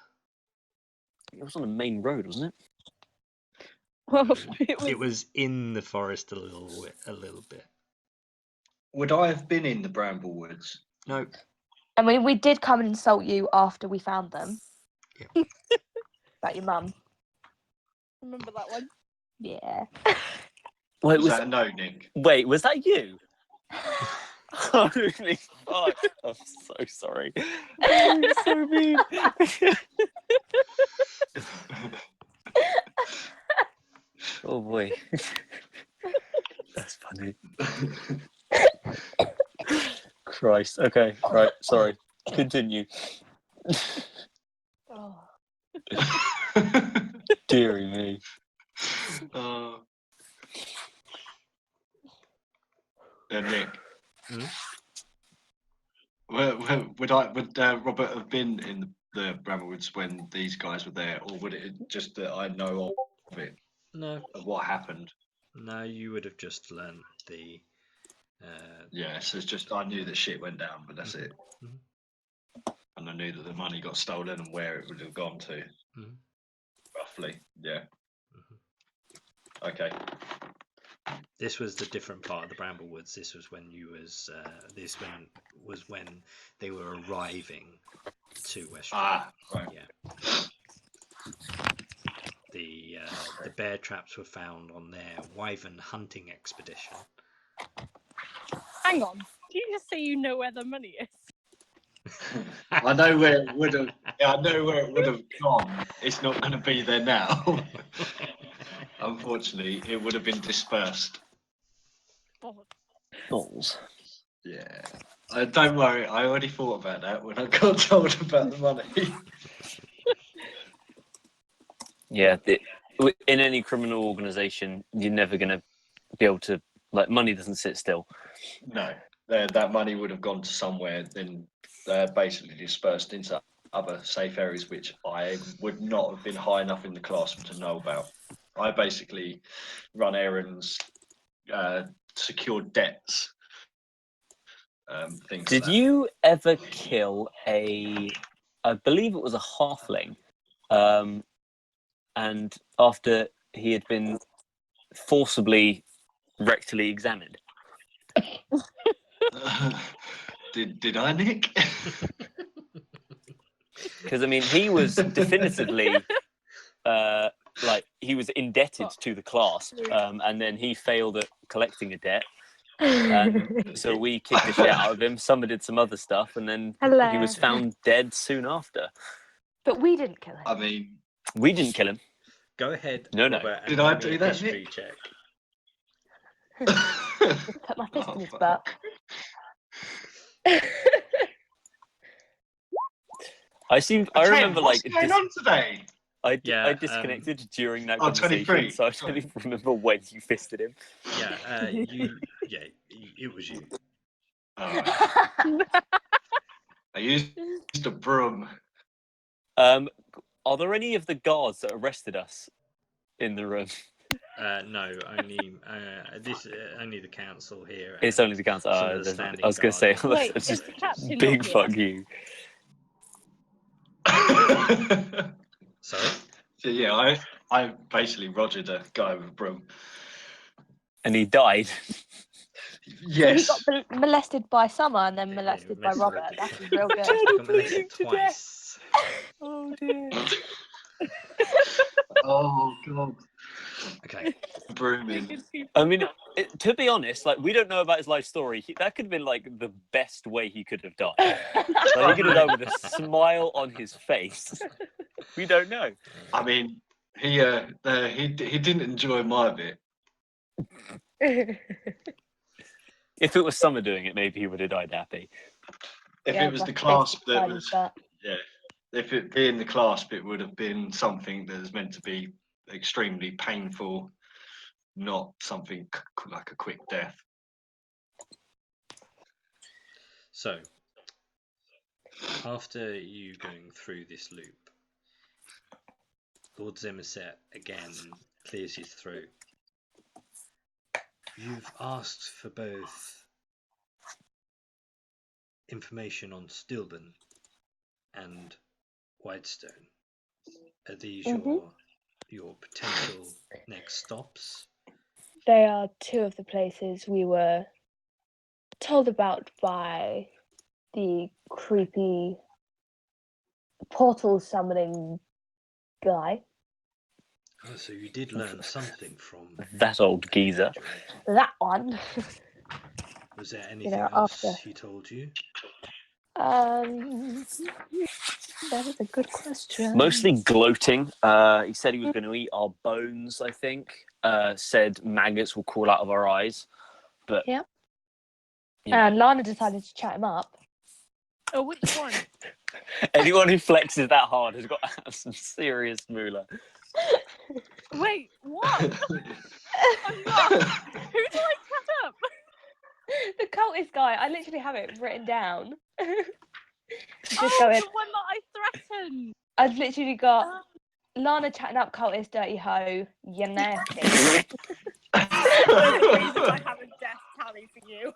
It was on the main road, wasn't it? Well, It was in the forest a little bit. Would I have been in the Bramble Woods? No. I mean, we did come and insult you after we found them. Yeah. About your mum. remember that one. Yeah. Wait, Was that a no, Nick? Wait, was that you? Holy fuck! I'm so sorry. I'm so mean. Oh boy, that's funny. Christ. Okay. Right. Sorry. Continue. Oh. Deary me. Nick, Hmm? would Robert have been in the Bramblewoods when these guys were there, or would it just that I know of it, No, of what happened? no, you would have just learnt the. Yeah, so it's just I knew that shit went down, but that's it. Mhm. And I knew that the money got stolen and where it would have gone to, Mhm. roughly. Yeah. Mhm. Okay. This was the different part of the Bramblewoods. This was when you was. Was when they were arriving to West. Ah, right. Yeah. The bear traps were found on their wyvern hunting expedition. Hang on. Did you just say you know where the money is? I know where it would have. Yeah, I know where it would have gone. It's not going to be there now. Unfortunately, it would have been dispersed. Balls. Yeah. Don't worry. I already thought about that when I got told about the money. Yeah. In any criminal organization, you're never going to be able to, like, money doesn't sit still. No, that money would have gone to somewhere, then basically dispersed into other safe areas, which I would not have been high enough in the class to know about. I basically run errands, secure debts, things Did like that. you ever kill I believe it was a halfling, and after he had been forcibly rectally examined? Did I, Nick? Because I mean, he was definitively like he was indebted to the class, and then he failed at collecting a debt, and so we kicked the shit out of him. Summer did some other stuff, and then he was found dead soon after. But we didn't kill him. I mean, We didn't kill him. Go ahead, No, no. Robert, and Did I make me do a that, history Nick? check. Just put my fist in his butt. I remember what's like going on today? I disconnected during that Oh, conversation, 23. so I don't even remember when you fisted him. Yeah, it was you. I used a broom. Are there any of the guards that arrested us in the room? No, only only the council here. It's and only the council. some of the I standing was going to say, guard. Wait, that's is just the captain big not here? fuck you. Sorry? So yeah, I basically rogered a guy with a broom. And he died. Yes. So he got molested by Summer and then Yeah, molested by molested. Robert. That's real good. He got molested twice. Oh dear. Oh god. Okay. Brooming. I mean, to be honest, like we don't know about his life story. That could have been like the best way he could have died. Like, he could have died with a smile on his face. We don't know. I mean, he didn't enjoy my bit. If it was Summer doing it, maybe he would have died happy. If Yeah, it was my the fist clasp that inside his was, butt. yeah. If it being the clasp, it would have been something that was meant to be extremely painful, not something like a quick death. So, after you going through this loop, Lord Zimmerset again clears his throat. You've asked for both information on Stilben and Whitestone. Are these your potential next stops? They are two of the places we were told about by the creepy portal summoning guy. Oh, so you did learn something from That old geezer. That one. Was there anything know, else after- he told you? That is a good question. Mostly gloating. He said he was going to eat our bones, I think. Said maggots will crawl out of our eyes. But Yeah. Yeah. And Lana decided to chat him up. Oh, which one? Anyone who flexes that hard has got to have some serious moolah. Wait, what? I'm lost. Who do I chat up? The cultist guy. I literally have it written down. Just Oh, going. the one that I threatened. I've literally got Oh. Lana chatting up cultist, dirty hoe, you nasty. There's a reason I have a death tally for you.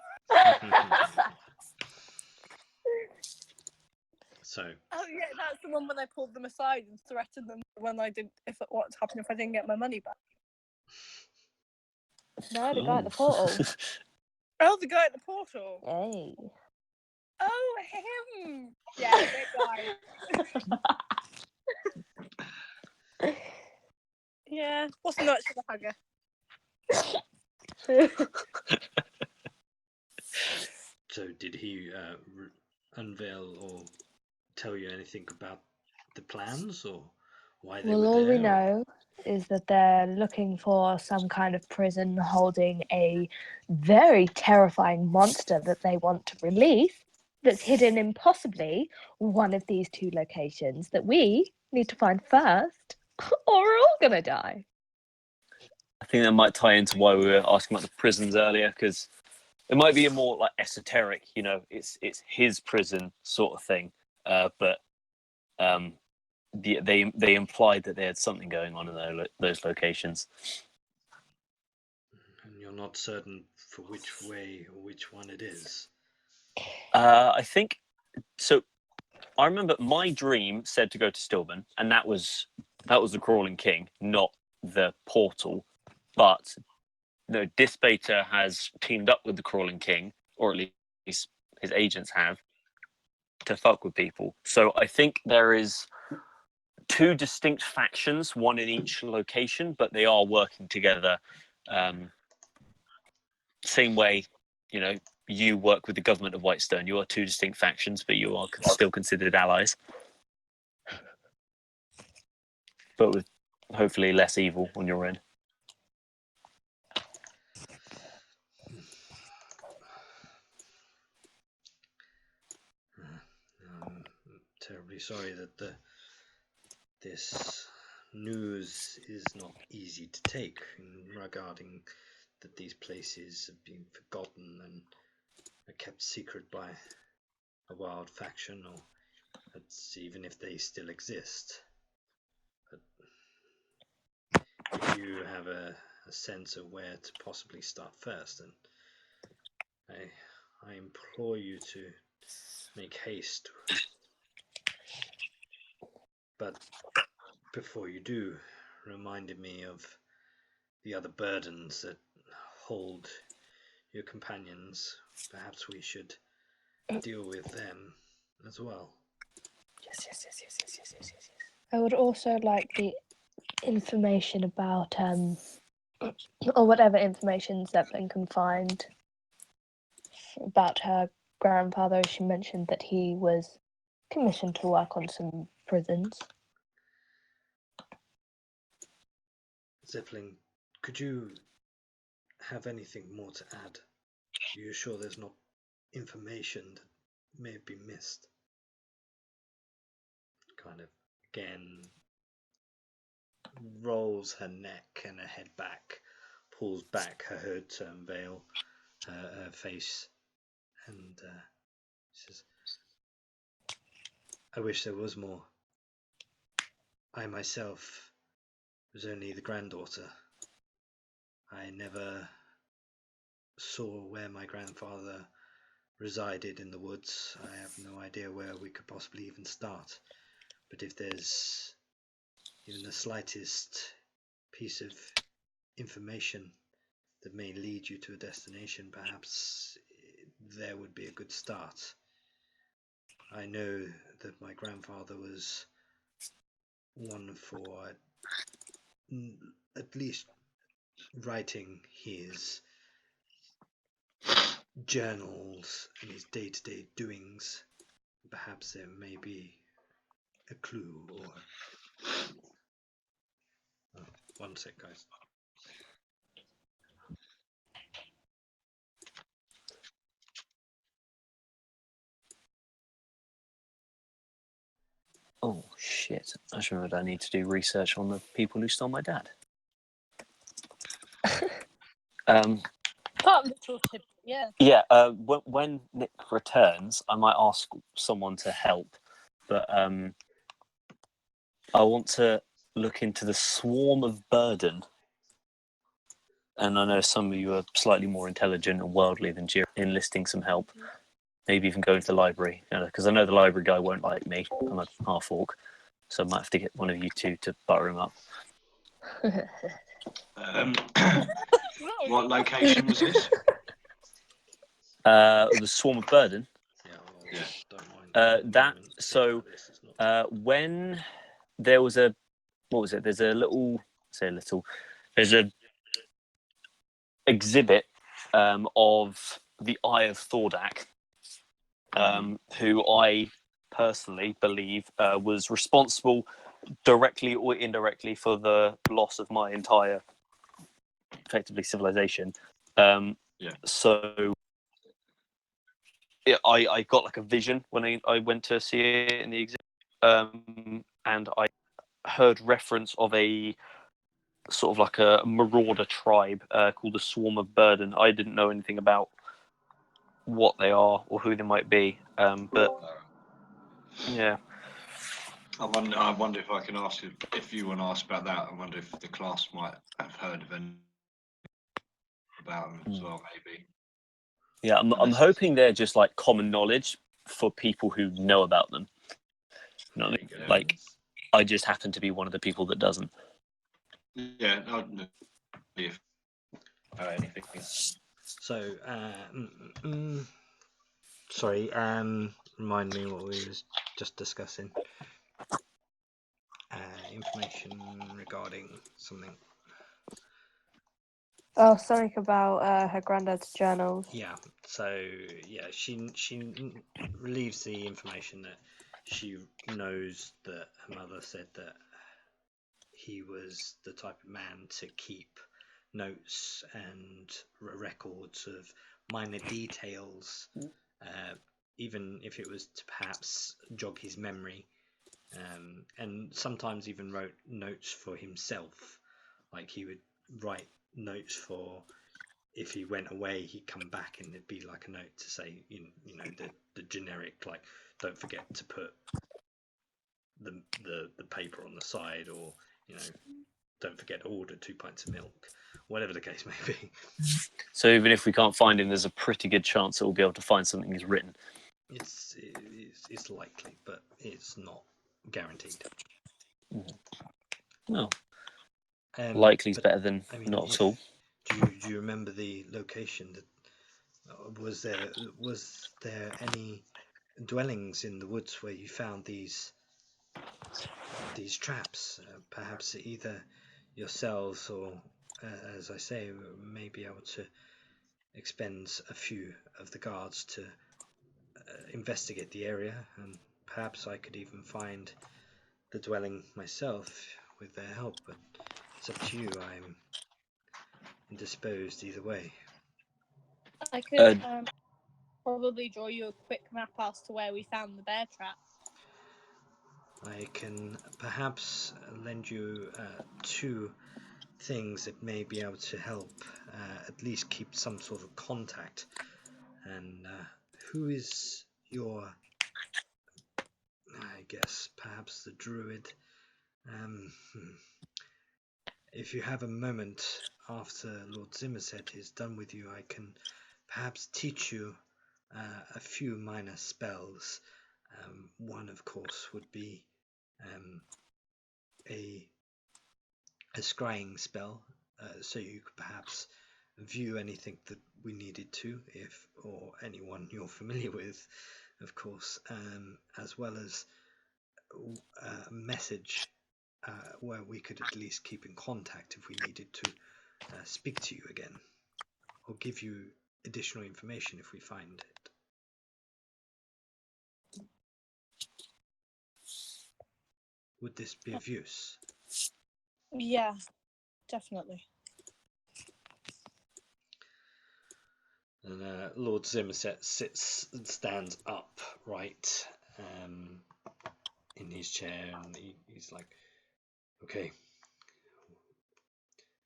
So, Oh yeah, that's the one when I pulled them aside and threatened them when I did. If what's happened if I didn't get my money back? No, the guy at the portal. Oh, the guy at the portal. Hey. Oh, him. Yeah, that guy. Yeah. What's nuts for the hugger? so did he unveil or tell you anything about the plans or why they Well, were all there? we know is that they're looking for some kind of prison holding a very terrifying monster that they want to release that's hidden in possibly one of these two locations that we need to find first, or we're all gonna die. I think that might tie into why we were asking about the prisons earlier, because it might be a more like esoteric, it's his prison sort of thing. But they implied that they had something going on in those locations. And you're not certain for which way or which one it is. I think so. I remember my dream said to go to Stillman, and that was the Crawling King, not the portal. But Dispater has teamed up with the Crawling King, or at least his agents have, to fuck with people. So I think there is two distinct factions, one in each location, but they are working together. Same way, you work with the government of Whitestone. You are two distinct factions, but you are still considered allies. But with hopefully less evil on your end. I'm terribly sorry that this news is not easy to take regarding that these places have been forgotten and are kept secret by a wild faction, or that's even if they still exist. But if you have a sense of where to possibly start first, then I implore you to make haste. But before you do, reminded me of the other burdens that hold your companions. Perhaps we should deal with them as well. Yes. I would also like the information about, or whatever information Zeppelin can find about her grandfather. She mentioned that he was commissioned to work on some prisons. Zeppelin, could you have anything more to add? Are you sure there's not information that may have been missed? Kind of, again, rolls her neck and her head back, pulls back her hood to unveil her face, and says, I wish there was more. I myself was only the granddaughter. I never saw where my grandfather resided in the woods. I have no idea where we could possibly even start. But if there's even the slightest piece of information that may lead you to a destination, perhaps there would be a good start. I know that my grandfather was one for at least writing his journals and his day-to-day doings. Perhaps there may be a clue or... Oh, one sec, guys. Oh shit! I just remembered I need to do research on the people who stole my dad. Little tip, yeah. Yeah. When Nick returns, I might ask someone to help, but I want to look into the swarm of burden. And I know some of you are slightly more intelligent and worldly than Jira, enlisting some help. Maybe even go into the library, because I know the library guy won't like me. I'm a half-orc, so I might have to get one of you two to butter him up. What location was this? The swarm of burden. Yeah, don't mind. When there was a, what was it? There's a little, there's a exhibit of the Eye of Thordak, who I personally believe was responsible directly or indirectly for the loss of my entire, effectively, civilization. So I got like a vision when I went to see it in the exhibit, and I heard reference of a sort of like a marauder tribe called the Swarm of Burden. I didn't know anything about what they are or who they might be, but yeah. I wonder if I can ask if you want to ask about that. I wonder if the class might have heard of anything about them as well, maybe. Yeah, I'm hoping they're just like common knowledge for people who know about them. You know what I mean? Yeah. Like, I just happen to be one of the people that doesn't. Yeah, no, if anything. So, sorry. Remind me what we was just discussing. Information regarding something. Oh, something about her granddad's journals. Yeah. So yeah, she relieves the information that she knows that her mother said that he was the type of man to keep notes and records of minor details, even if it was to perhaps jog his memory, and sometimes even wrote notes for himself. Like he would write notes for if he went away, he'd come back and it'd be like a note to say, the generic, like, don't forget to put the paper on the side, or don't forget to order 2 pints of milk, whatever the case may be. So even if we can't find him, there's a pretty good chance that we'll be able to find something he's written. It's likely, but it's not guaranteed. Well, likely's better than not at all. Do you remember the location? Was there any dwellings in the woods where you found these traps? Perhaps either yourselves or, as I say, may be able to expend a few of the guards to investigate the area, and perhaps I could even find the dwelling myself with their help, but it's up to you. I'm indisposed either way. I could probably draw you a quick map as to where we found the bear trap. I can perhaps lend you 2 things that may be able to help at least keep some sort of contact. And who is your, I guess, perhaps the druid? If you have a moment after Lord Zimmerset is done with you, I can perhaps teach you a few minor spells. One, of course, would be a scrying spell, so you could perhaps view anything that we needed to, or anyone you're familiar with, of course, as well as a message where we could at least keep in contact if we needed to speak to you again, or give you additional information if we find it. Would this be of use? Yeah, definitely. And Lord Zimmerset stands up, right, in his chair, and he's like, "Okay,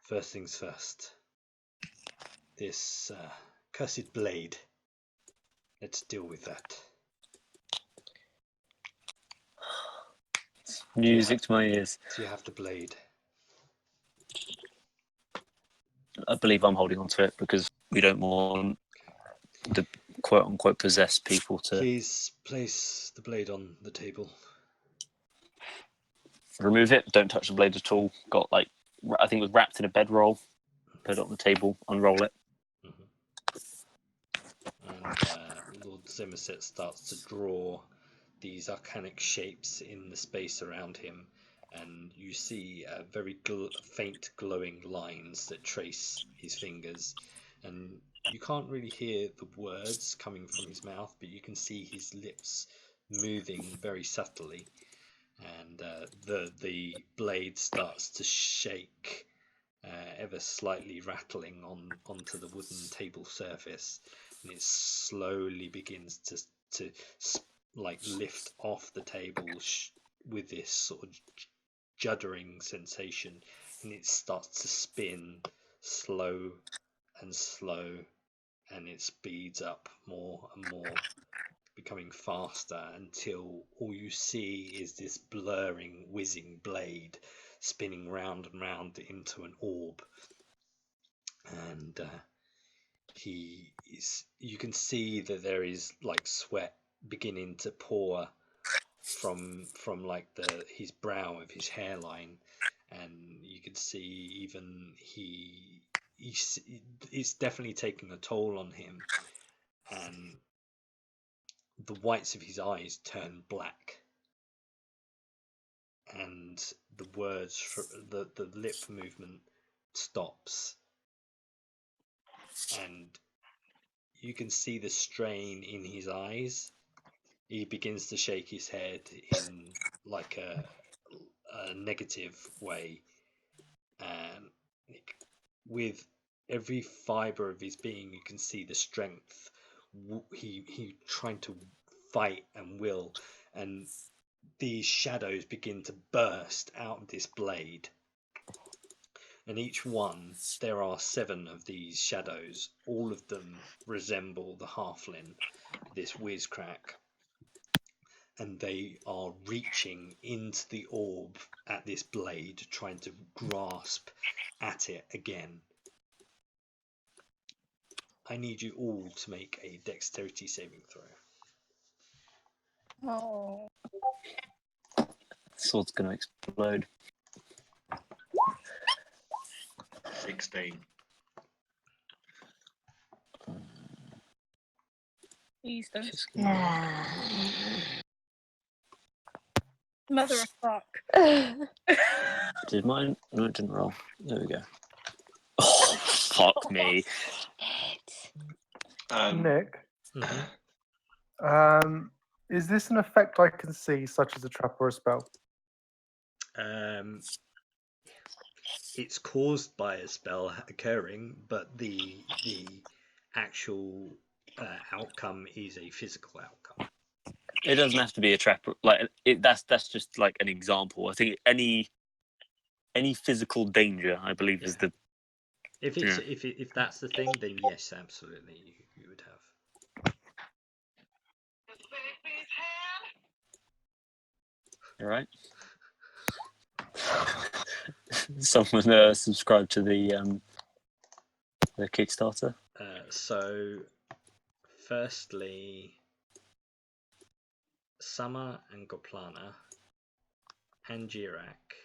first things first. This cursed blade. Let's deal with that." Music to my ears. Do you have the blade? I believe I'm holding on to it because we don't want the quote-unquote possessed people to Please place the blade on the table. remove it. Don't touch the blade at all. Got I think it was wrapped in a bedroll. Put it on the table. Unroll it. And Lord Zimmerset starts to draw these arcanic shapes in the space around him, and you see very faint glowing lines that trace his fingers, and you can't really hear the words coming from his mouth, but you can see his lips moving very subtly, and the blade starts to shake ever slightly, rattling onto the wooden table surface, and it slowly begins to like lift off the table with this sort of juddering sensation, and it starts to spin slow and slow, and it speeds up more and more, becoming faster until all you see is this blurring, whizzing blade spinning round and round into an orb. And you can see that there is like sweat beginning to pour from like his brow of his hairline, and you can see even it's definitely taking a toll on him, and the whites of his eyes turn black, and the words the lip movement stops, and you can see the strain in his eyes. He begins to shake his head in like a negative way, and with every fiber of his being you can see the strength. He trying to fight and will, and these shadows begin to burst out of this blade, and each one, there are 7 of these shadows. All of them resemble the halfling, this Whizcrack, and they are reaching into the orb at this blade, trying to grasp at it again. I need you all to make a dexterity saving throw. Oh. Sword's going to explode. 16. Please don't. Just gonna- Mother of fuck. Did mine? No, it didn't roll. There we go. Oh, fuck me. Nick, Mm-hmm. is this an effect I can see, such as a trap or a spell? It's caused by a spell occurring, but the actual outcome is a physical outcome. It doesn't have to be a trap. Like that's just like an example. I think any physical danger, I believe, is the. If it's if that's the thing, then yes, absolutely, you would have. All right. Someone subscribe to the Kickstarter. So, firstly, Summer and Goplana and Jirak.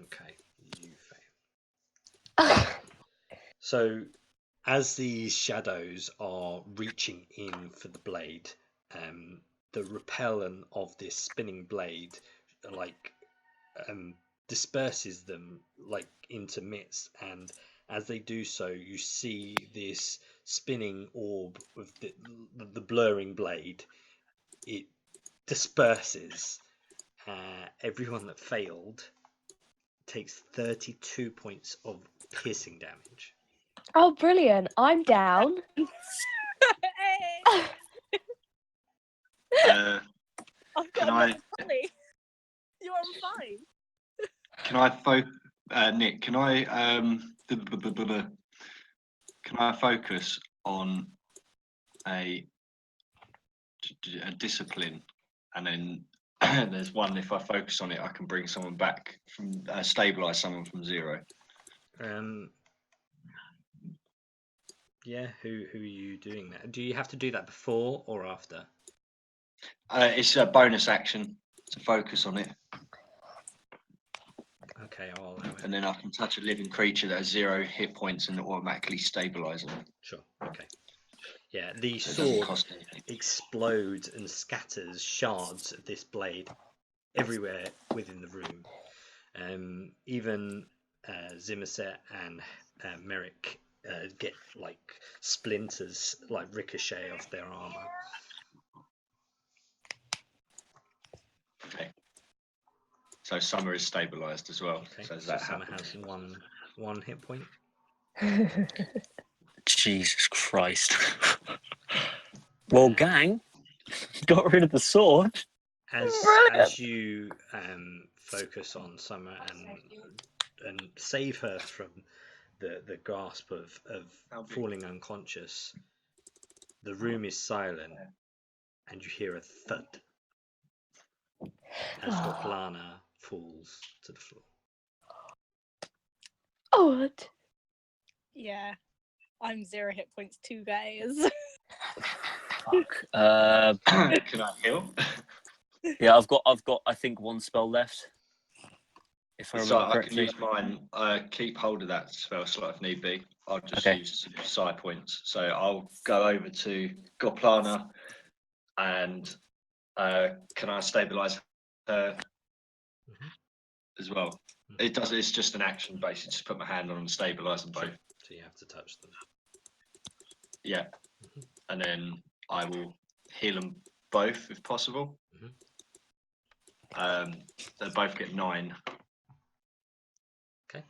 Okay, you fail. So, as these shadows are reaching in for the blade, the repellent of this spinning blade, like, disperses them like into mist, and as they do so, you see this spinning orb with the blurring blade. It disperses. Everyone that failed takes 32 points of piercing damage. Oh, brilliant. I'm down. Hey. I've Can got I- enough money. You're on fine. Can I Nick? Can I can I focus on a discipline, and then there's one. If I focus on it, I can bring someone back from stabilize someone from 0. Yeah. Who are you doing that? Do you have to do that before or after? It's a bonus action to focus on it, Okay, I'll allow it. and then I can touch a living creature that has 0 hit points and automatically stabilize them. Sure. Okay. Yeah, the So it doesn't sword cost anything. explodes and scatters shards of this blade everywhere within the room. Even Zimmerset and Merrick get like splinters, like ricochet off their armor. Okay. So Summer is stabilized as well. Okay, So so that Summer happens. has one hit point. Jesus Christ. Well, gang, got rid of the sword. As Brilliant. you focus on Summer and save her from the grasp of falling unconscious, the room is silent, and you hear a thud as Goplana falls to the floor. Oh, what? Yeah. I'm 0 hit points too, guys. Fuck. Can I heal? Yeah, I've got I think 1 spell left. If I So remember I can correctly. use mine. Keep hold of that spell slot if need be. I'll just Okay. use side points. So I'll go over to Goplana, and can I stabilize her as well? It does. It's just an action basically. Just put my hand on and stabilize them both. Sure. So you have to touch them. Yeah, and then I will heal them both if possible. They both get 9. Okay.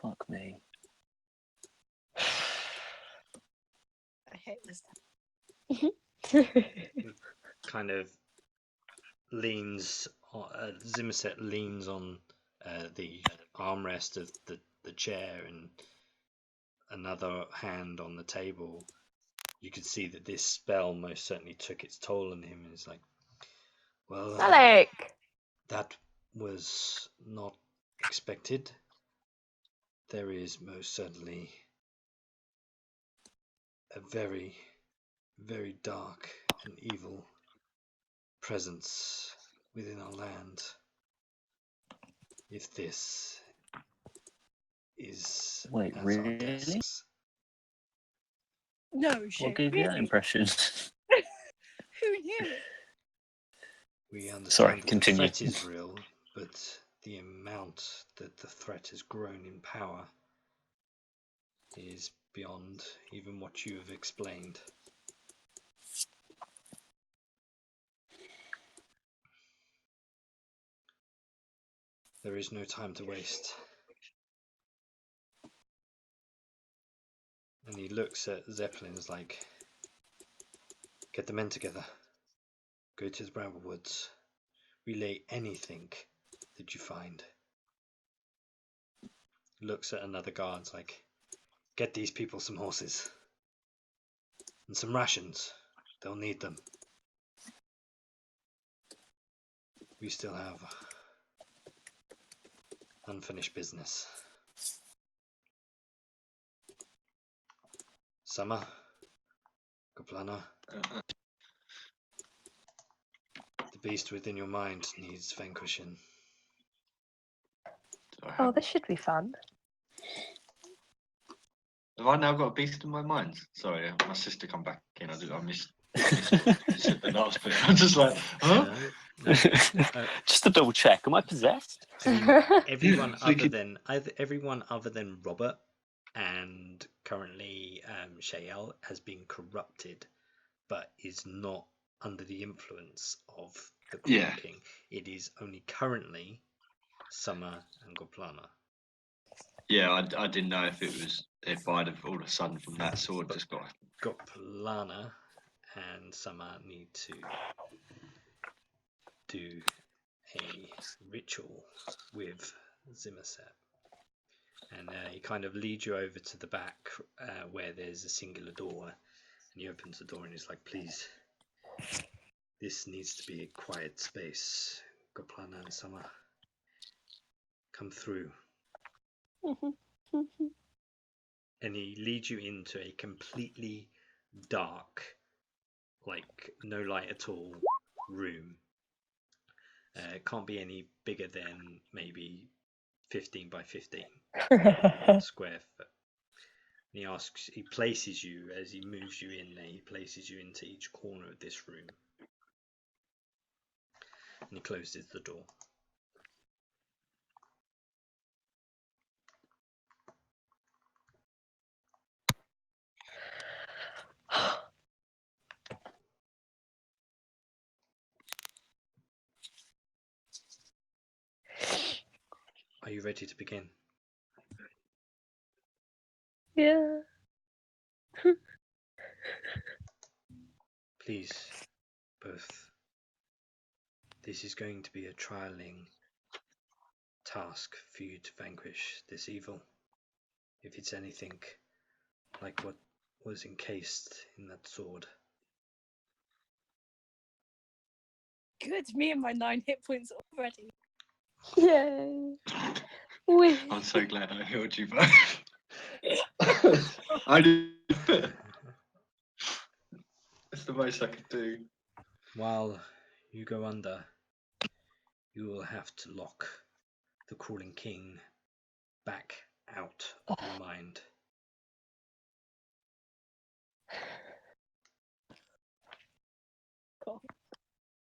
Fuck me. I hate this. Kind of leans. Zimmerset leans on the armrest of the chair and another hand on the table. You could see that this spell most certainly took its toll on him. And it's like, well, Alec! that was not expected. There is most certainly a very, very dark and evil presence within our land. If this is Wait, as our really? desks, No What shit. gave you that Really? impression? Who knew? we understand Sorry, that continue. the threat is real, but the amount that the threat has grown in power is beyond even what you have explained. There is no time to waste. And he looks at Zeppelin and is like, get the men together. Go to the Bramble Woods. Relay anything that you find. Looks at another guard like, get these people some horses. And some rations. They'll need them. We still have unfinished business. Summer, Goplana, the beast within your mind needs vanquishing. Oh, this should be fun. Have I now got a beast in my mind? Sorry, my sister come back in. I missed what you said the last bit. I'm just like, huh? Just to double check, am I possessed? Everyone Thinking- everyone other than Robert and currently Shael has been corrupted, but is not under the influence of the Corn Yeah. King. It is only currently Summer and Goplana. Yeah, I didn't know if I'd have all of a sudden from that sword just got. Goplana and Summer need to do a ritual with Zimmerset. And he kind of leads you over to the back where there's a singular door, and he opens the door and he's like, please, this needs to be a quiet space. Goplana and Summer, come through. And he leads you into a completely dark, like no light at all, room. It can't be any bigger than maybe 15 by 15 square foot. And he places you, as he moves you in there, he places you into each corner of this room. And he closes the door. Are you ready to begin? Yeah. Please, both. This is going to be a trialing task for you to vanquish this evil. If it's anything like what was encased in that sword. Good, me and my 9 hit points already. Yay. I'm so glad I healed you both. I did. That's the most I could do. While you go under, you will have to lock the crawling king back out of your mind. Cool.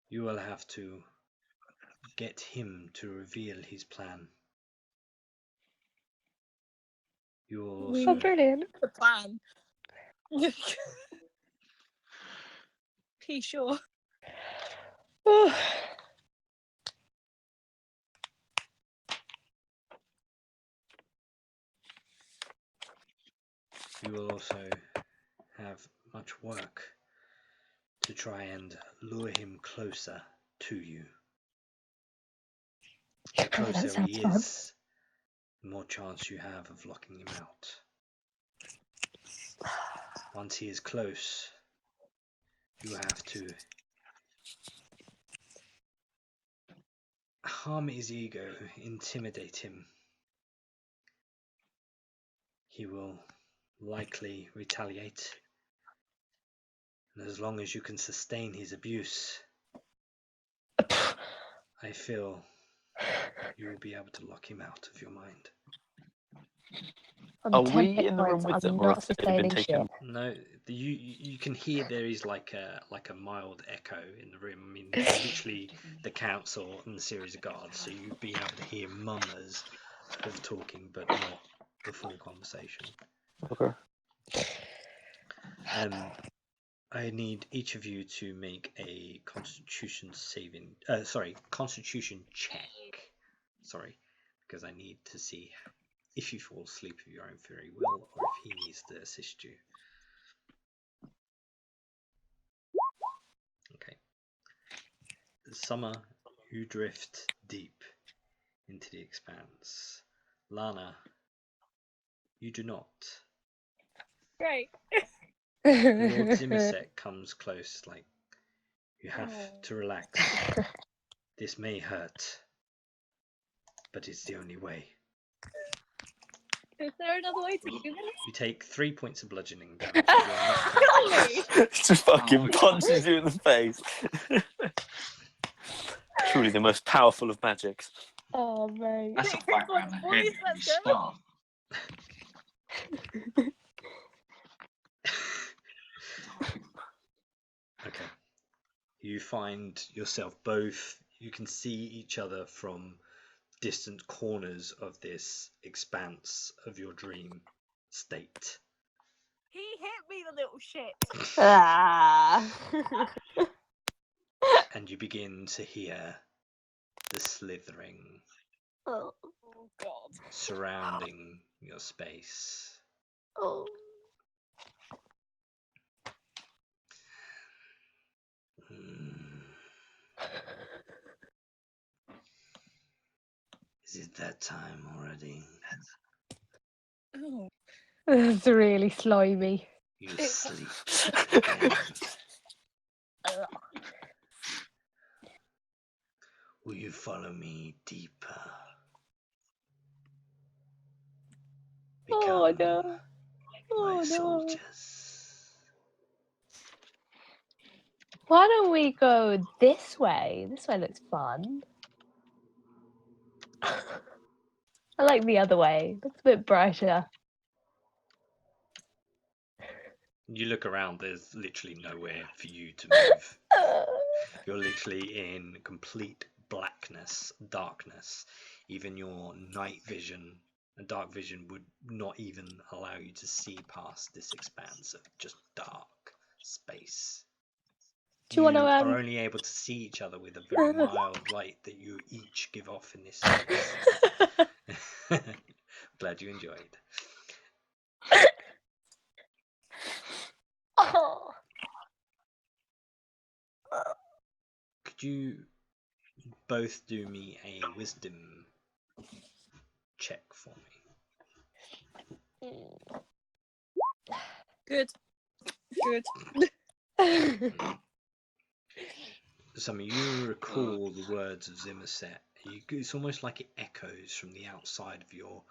You will have to get him to reveal his plan. You will We- Oh, also brilliant. The plan. P sure. you will also have much work to try and lure him closer to you. The Oh, that closer sounds he fun. is, the more chance you have of locking him out. Once he is close, you have to harm his ego, intimidate him. He will likely retaliate, and as long as you can sustain his abuse, I feel you will be able to lock him out of your mind. On Are 10 we hit in the room points, with I'm them, or not have they been sustaining taken? shit. No, you can hear there is like a mild echo in the room. I mean, it's literally the council and the series of guards, so you'd be able to hear murmurs of talking, but not the full conversation. Okay. I need each of you to make a Constitution check. Sorry, because I need to see if you fall asleep of your own free will, or if he needs to assist you. Okay. Summer, you drift deep into the expanse. Lana, you do not. Great. Lord Zimmerset comes close, like, you have to relax. This may hurt, but it's the only way. Is there another way to do this? You take 3 points of bludgeoning damage. You are knocked Golly! Just fucking punches you in the face. Truly the most powerful of magics. Oh, mate. That's a Six whack points, round the boys, head. let's You go. staff. Okay. You find yourself both, you can see each other from distant corners of this expanse of your dream state. He hit me, the little shit. Ah. And you begin to hear the slithering Oh. Oh god. surrounding your space. Oh. Is it that time already? Oh, It's really slimy. You It's- sleep again. Will you follow me deeper? Oh Become no. my Oh no. soldiers. Why don't we go this way? This way looks fun. I like the other way. Looks a bit brighter. You look around, there's literally nowhere for you to move. You're literally in complete blackness, darkness. Even your night vision and dark vision would not even allow you to see past this expanse of just dark space. Do you want to are only able to see each other with a very mild light that you each give off in this space. Glad you enjoyed. Oh. Could you both do me a wisdom check for me? good. Good. Some of you recall the words of Zimmerset. It's almost like it echoes from the outside of your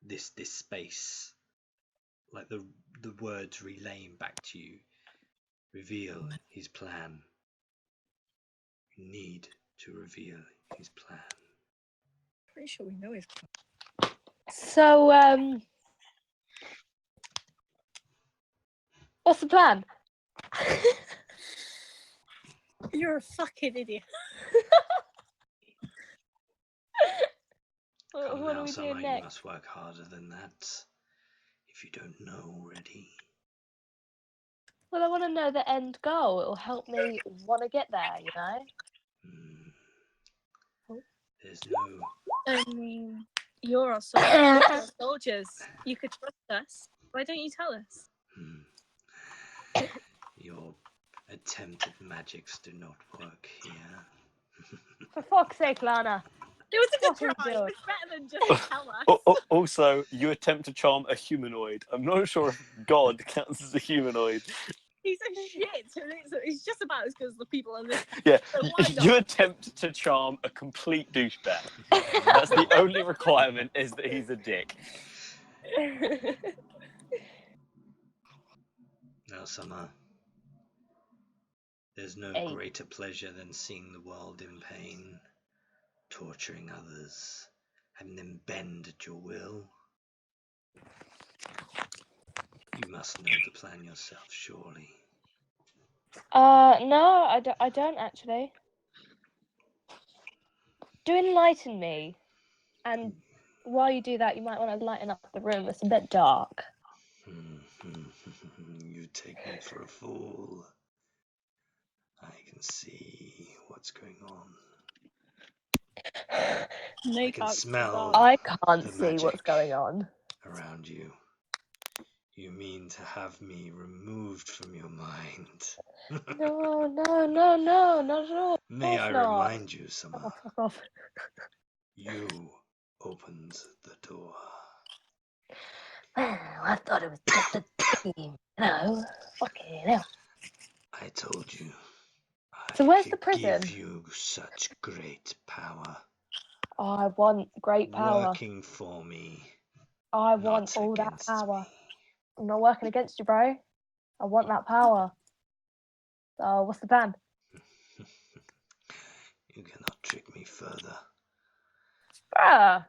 this space, like the words relaying back to you. Reveal his plan. You need to reveal his plan. Pretty sure we know his plan. So, what's the plan? You're a fucking idiot. Come What now, are we Summer, doing you next? must work harder than that. If you don't know already. Well, I want to know the end goal. It'll help me want to get there, you know? There's no... I mean, you're our soldiers. You're our soldiers. You could trust us. Why don't you tell us? Your attempted magics do not work here. For fuck's sake, Lana. It was a What are good you try. It doing? was better than just tell us. Also, you attempt to charm a humanoid. I'm not sure if God counts as a humanoid. He's a shit. He's just about as good as the people on this. Yeah, So why you not? attempt to charm a complete douchebag. That's the only requirement, is that he's a dick. Now, Summer, there's no Hey. greater pleasure than seeing the world in pain, torturing others, having them bend at your will. You must know the plan yourself, surely. No, I don't actually. Do enlighten me. And while you do that, you might want to lighten up the room. It's a bit dark. You take me for a fool. I can see what's going on. No, I can smell I can't the see what's magic going on. around you. You mean to have me removed from your mind? No, not at all. May I not. remind you, Summer, Oh, fuck off. you opened the door. I thought it was just a dream. No, fucking hell. I told you. So I where's the could prison? give you such great power. Oh, I want great power. Working for me. I not want all that against power. me. I'm not working against you, bro. I want that power. So what's the plan? You cannot trick me further. Bruh,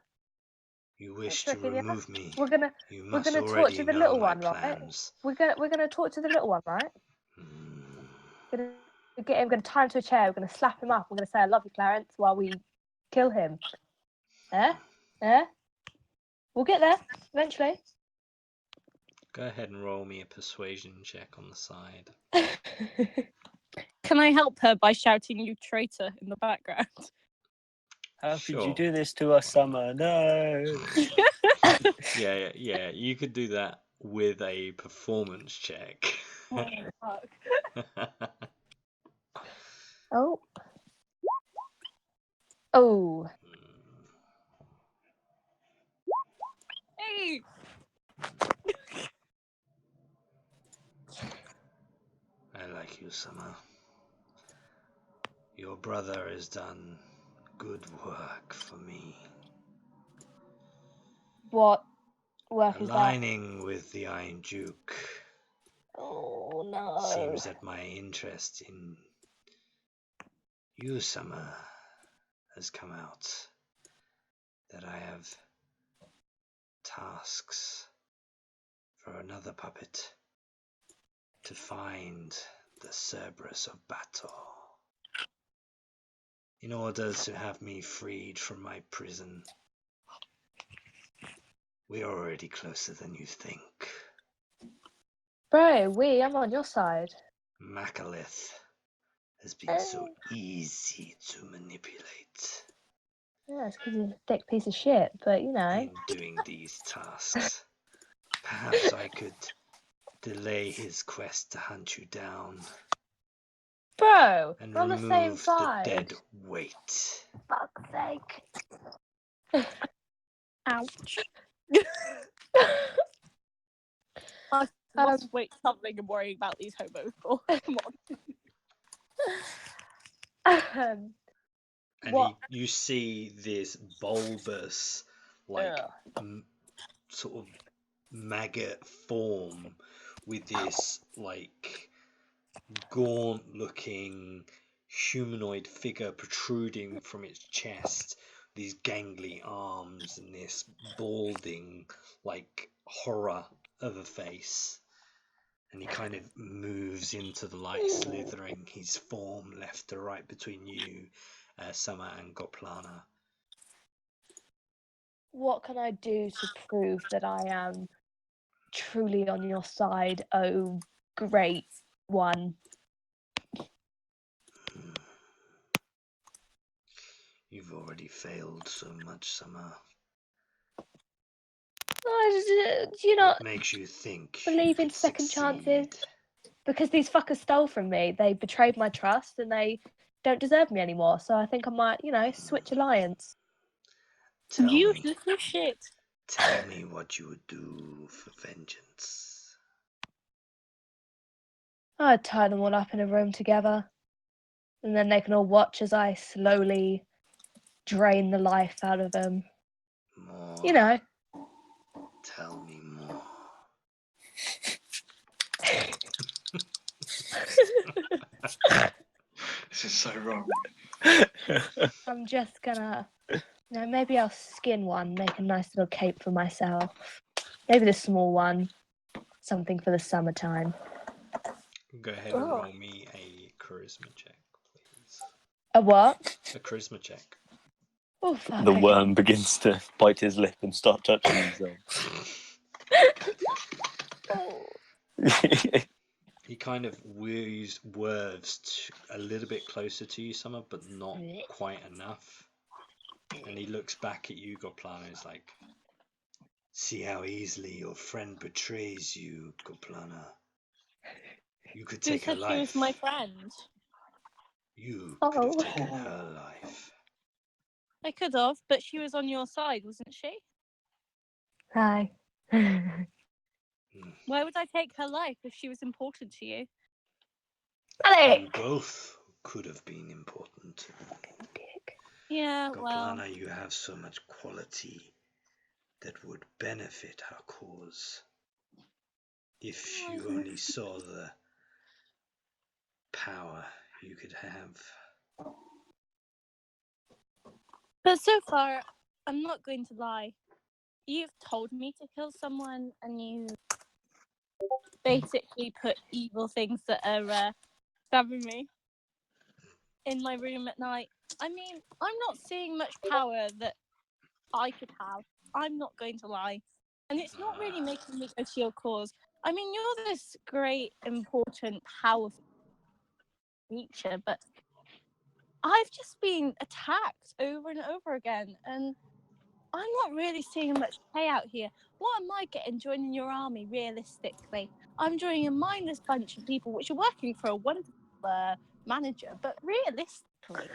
You wish to tricking you. remove me. we're gonna You we're must gonna already torture the know little my one, right? plans. We're gonna torture the little one, right? Hmm. Gonna get him, gonna tie him to a chair, we're gonna slap him up, we're gonna say I love you, Clarence, while we kill him. Eh? We'll get there eventually. Go ahead and roll me a persuasion check on the side. Can I help her by shouting "you traitor" in the background? How could Sure. you do this to us, Summer? No. Yeah. You could do that with a performance check. Oh, fuck. Oh. Oh. Hey! I like you, Summer. Your brother has done good work for me. What work is that? Aligning with the Iron Duke. Oh no. Seems that my interest in you, Summer, has come out. That I have tasks for another puppet to find the Cerberus of battle in order to have me freed from my prison. We're already closer than you think. Bro, I'm on your side. Macalith has been so easy to manipulate Yeah, it's because he's a thick piece of shit, but you know. in doing these tasks. Perhaps I could delay his quest to hunt you down Bro, and we're on the same remove the side. dead weight. Fuck's sake. Ouch. I must wait something and worry about these hobos for. Come on. And What? you see this bulbous, like, Ugh. sort of maggot form with this, like, gaunt-looking humanoid figure protruding from its chest, these gangly arms and this balding, like, horror of a face. And he kind of moves into the light, slithering his form left to right between you, Summer, and Goplana. What can I do to prove that I am truly on your side, oh great one? You've already failed so much, Summer. Do you not What makes you think believe you in could second chances? succeed? Because these fuckers stole from me. They betrayed my trust and they don't deserve me anymore. So I think I might, switch alliance. Tell You me. little shit. Tell me what you would do for vengeance. I'd tie them all up in a room together. And then they can all watch as I slowly drain the life out of them. More. You know. Tell me more. This is so wrong. I'm just gonna, maybe I'll skin one, make a nice little cape for myself. Maybe the small one, something for the summertime. Go ahead and roll me a charisma check, please. A what? A charisma check. Oh, fuck. The okay. worm begins to bite his lip and start touching himself. He kind of swerves a little bit closer to you, Summer, but not quite enough. And he looks back at you, Goplana, and is like, see how easily your friend betrays you, Goplana. You could Who take her said she life. was my friend? You could have taken her life. I could have, but she was on your side, wasn't she? Hi. Why would I take her life if she was important to you? You both could have been important. Yeah, well, Goplana, you have so much quality that would benefit our cause. If you only saw the power you could have. but so far, I'm not going to lie. You've told me to kill someone, and you basically put evil things that are stabbing me in my room at night. I mean, I'm not seeing much power that I could have. I'm not going to lie. And it's not really making me go to your cause. I mean, you're this great, important, powerful creature, but I've just been attacked over and over again, and I'm not really seeing much payout here. What am I getting joining your army, realistically? I'm joining a mindless bunch of people which are working for a wonderful manager, but realistically,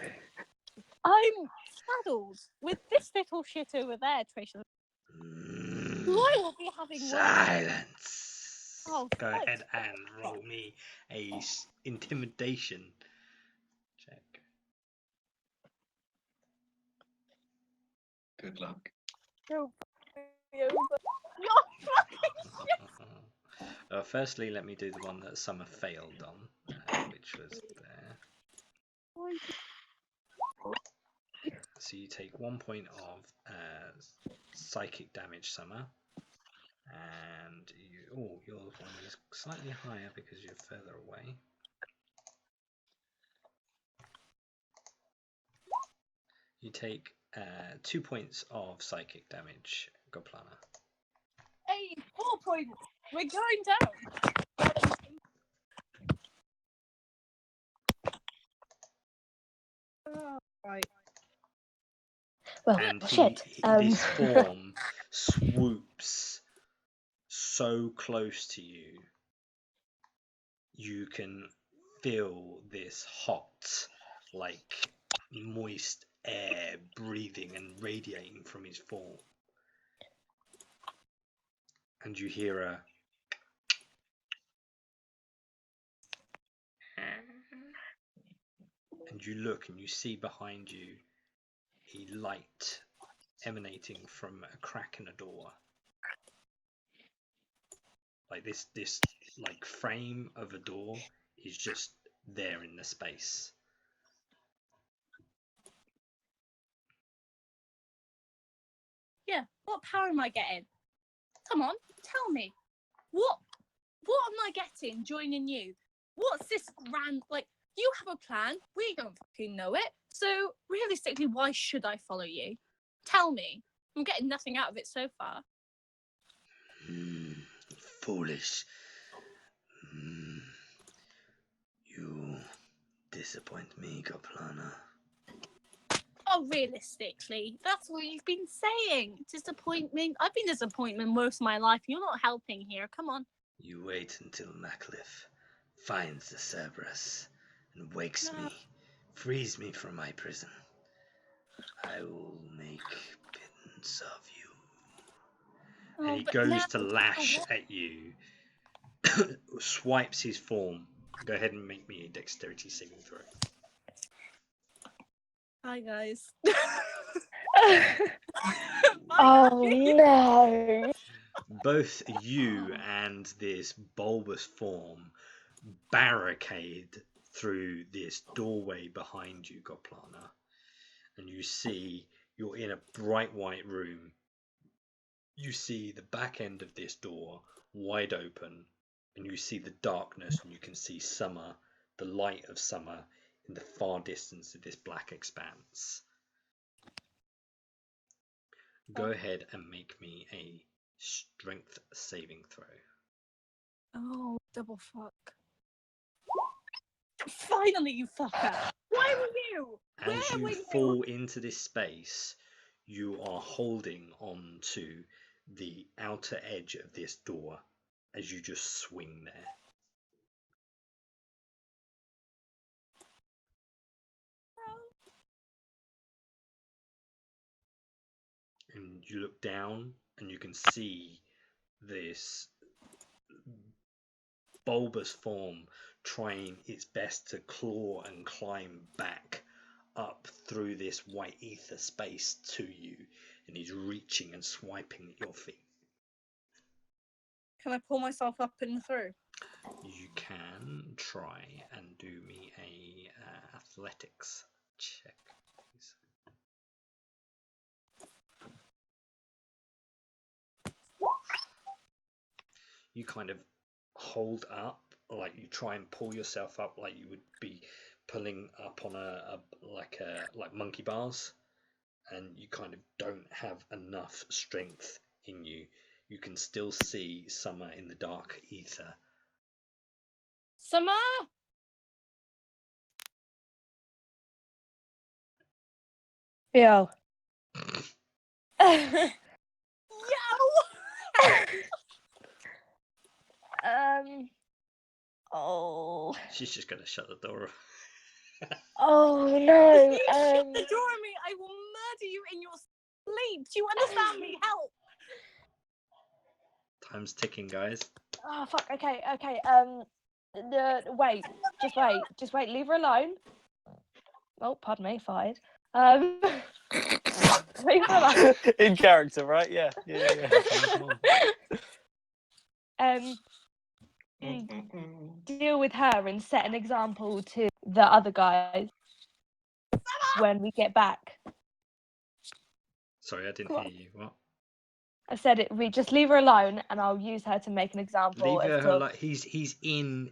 I'm saddled with this little shit over there, Tracy. Who I will be having words with. Silence. Oh, Go thanks. ahead and roll me a intimidation check. Good luck. Go over. Firstly, let me do the one that Summer failed on, which was there. So you take 1 point of psychic damage, Summer, and your one is slightly higher because you're further away. You take 2 points of psychic damage, Goplana. Hey, 4 points. We're going down. Oh, right. Well, And shit. this form swoops so close to you, you can feel this hot, like moist air breathing and radiating from his form. And you hear a and you look and you see behind you a light emanating from a crack in a door. Like this like frame of a door is just there in the space. Yeah, what power am I getting? Come on, tell me. What am I getting joining you? What's this grand, like, you have a plan, we don't fucking know it, so realistically, why should I follow you? Tell me. I'm getting nothing out of it so far. Foolish. You disappoint me, Goplana. Oh, realistically, that's what you've been saying. Disappointment. I've been disappointment most of my life. You're not helping here. Come on. You wait until Macliffe finds the Cerberus and wakes me, frees me from my prison. I will make pittance of you. And he goes to lash at you, swipes his form. Go ahead and make me a dexterity saving throw. Hi, guys. Oh no! Both you and this bulbous form barricade through this doorway behind you, Goplana. And you see you're in a bright white room. You see the back end of this door wide open, and you see the darkness, and you can see summer, the light of summer in the far distance of this black expanse. Go ahead and make me a strength saving throw. Oh, double fuck. Finally, you fucker. Why were you? As you fall into this space, you are holding on to the outer edge of this door as you just swing there. And you look down and you can see this bulbous form trying its best to claw and climb back up through this white ether space to you, and he's reaching and swiping at your feet. Can I pull myself up and through? You can try and do me a athletics check, please. You kind of hold up, like you try and pull yourself up like you would be pulling up on like monkey bars, and you kind of don't have enough strength in you. You can still see Summer in the dark ether. Summer! Yo. Yo! Oh. She's just gonna shut the door. Oh no. If you shut the door on me, I will murder you in your sleep. Do you understand me? Help! Time's ticking, guys. Oh fuck. Okay. Wait. Just wait. Leave her alone. Oh, pardon me. Fired. Leave her alone. In character, right? Yeah. Come on. Deal with her and set an example to the other guys when we get back. Sorry, I didn't Come hear on. you. What? I said it. We just leave her alone, and I'll use her to make an example. Leave as her to- like he's in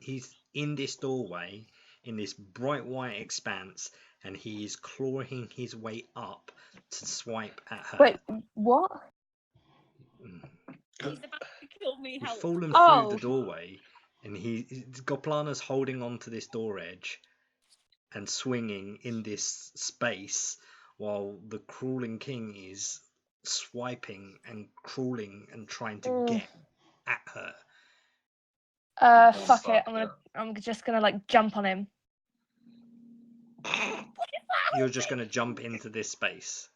this doorway in this bright white expanse, and he is clawing his way up to swipe at her. Wait, what? Mm. He's about to kill me. You've Help! fallen Oh. through the doorway, and Goplana's holding on to this door edge and swinging in this space while the crawling king is swiping and crawling and trying to get at her. Fuck it. I'm just gonna like jump on him. You're just going to jump into this space.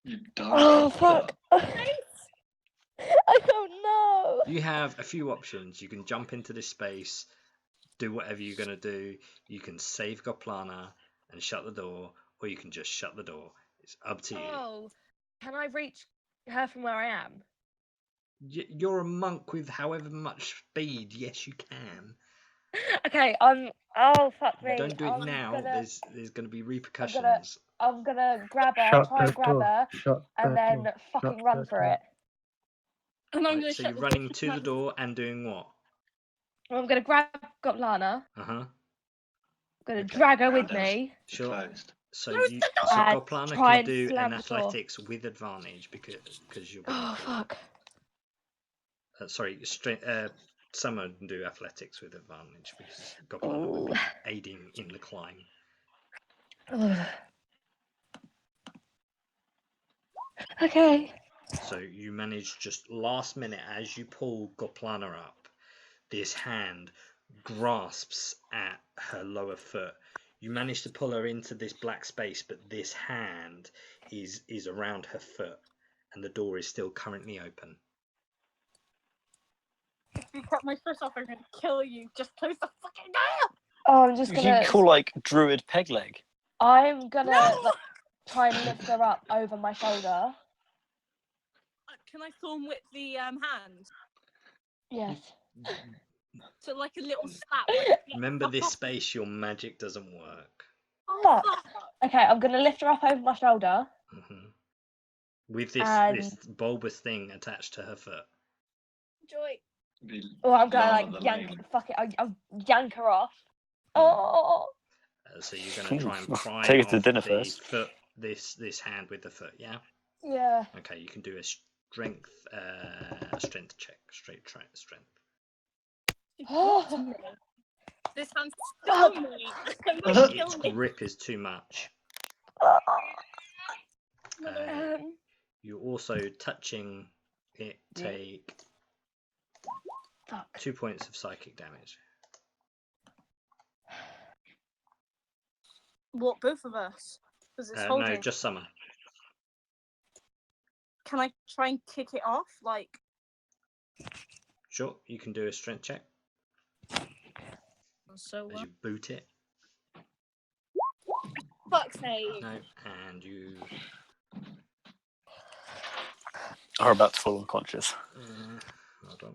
You don't. Oh fuck. I don't know. You have a few options. You can jump into this space, do whatever you're going to do. You can save Goplana and shut the door, or you can just shut the door. It's up to you. Oh, can I reach her from where I am? You're a monk with however much speed. Yes, you can. Okay, oh fuck me. Don't do it I'm now. gonna- There's going to be repercussions. I'm gonna grab her, Shut try the and grab door. her, Shut and the then door. fucking Shut run the for door. it. And I'm Right, gonna so shut you're the running door. to the door and doing what? I'm gonna grab Goplana. Uh-huh. I'm gonna Okay. drag her with Roundhouse. me. Sure. Closed. So Close you, the door! so And Goplana try can and do slam an the door. athletics with advantage because you're being Oh called. fuck. Sorry, Summer can do athletics with advantage because Goplana would be aiding in the climb. Ugh. Okay. So you manage just last minute as you pull Goplana up, this hand grasps at her lower foot. You manage to pull her into this black space, but this hand is around her foot, and the door is still currently open. If you cut my foot off, I'm gonna kill you. Just close the fucking door! Oh, I'm just You gonna. can call like druid peg leg. I'm gonna No! like, try and lift her up over my shoulder. Can I thorn whip the hand? Yes. So like a little slap. Like, Remember this space, your magic doesn't work. oh, Fuck. fuck. Okay, I'm gonna lift her up over my shoulder. Hmm. With this And- bulbous thing attached to her foot. Joy. Or I'm gonna Lana the like yank. Lame. Fuck it. I'll yank her off. Oh. So you're going to try and pry Take her to off dinner the first. foot, this hand with the foot, yeah? Yeah. Okay, you can do a strength check. Strength. Oh. This hand's still me. I'm gonna kill Its me. grip is too much. You also touching it Yeah. take Fuck. 2 points of psychic damage. What, both of us? Because it's holding. No, just Summer. Can I try and kick it off? Like, Sure, you can do a strength check so as you boot it. fuck's sake. No, and you. Are about to fall unconscious. Hold on.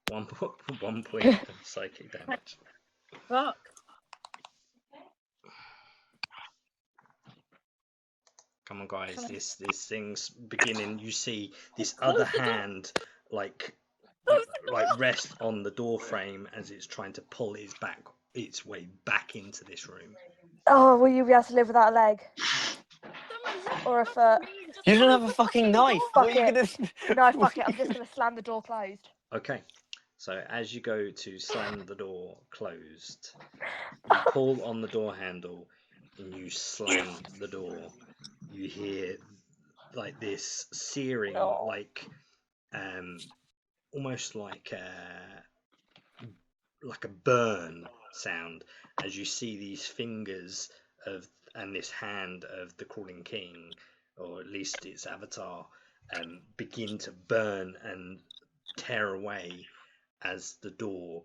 1 point of psychic damage. Fuck. Come on, guys. This thing's beginning. You see this other hand like rest on the door frame as it's trying to pull its way back into this room. Oh, will you be able to live without a leg? Or a foot? You don't have a fucking knife. Fuck What are you it. gonna? No, fuck it. I'm just gonna slam the door closed. Okay. So as you go to slam the door closed, you pull on the door handle and you slam the door. You hear like this searing, Oh. like almost like like a burn sound as you see these fingers and this hand of the Crawling King, or at least its avatar, begin to burn and tear away as the door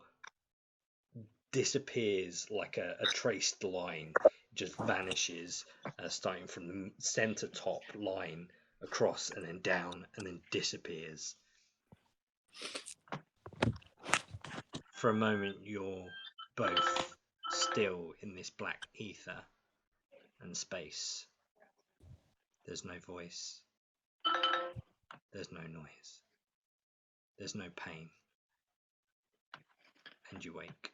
disappears like a traced line. It just vanishes, starting from the center top line across and then down and then disappears. For a moment, you're both still in this black ether and space. There's no voice. There's no noise. There's no pain. And you wake.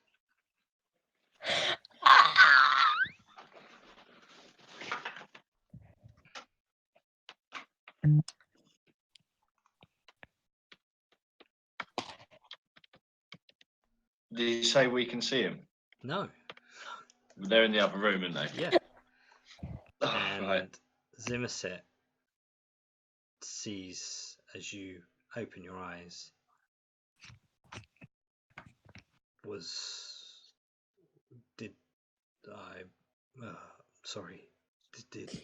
Did you say we can see him? No. They're in the other room, aren't they? Yeah. And right. Zimmerset sees as you open your eyes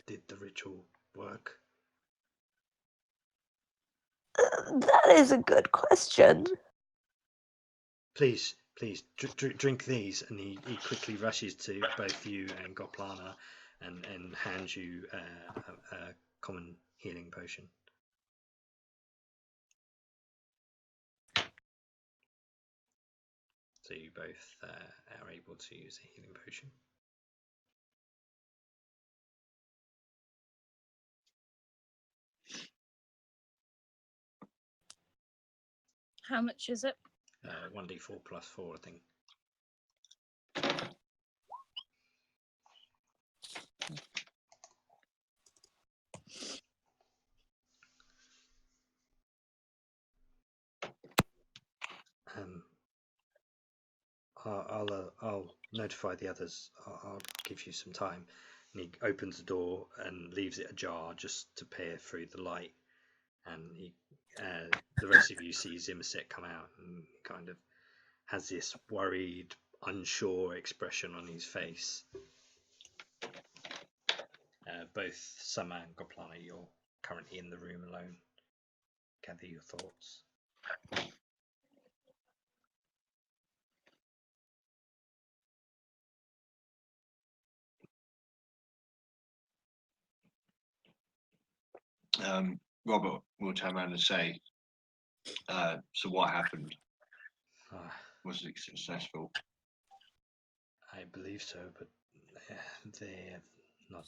did the ritual work? That is a good question. Please, drink these. And he quickly rushes to both you and Goplana and hands you a common healing potion. So you both are able to use a healing potion. How much is it? 1d4 plus 4, I think. I'll notify the others. I'll give you some time. And he opens the door and leaves it ajar just to peer through the light. And the rest of you see Zimmerset come out and kind of has this worried, unsure expression on his face. Both Summer and Goplana, you're currently in the room alone. Gather your thoughts. Robert will turn around and say, so what happened? Was it successful? I believe so, but they have not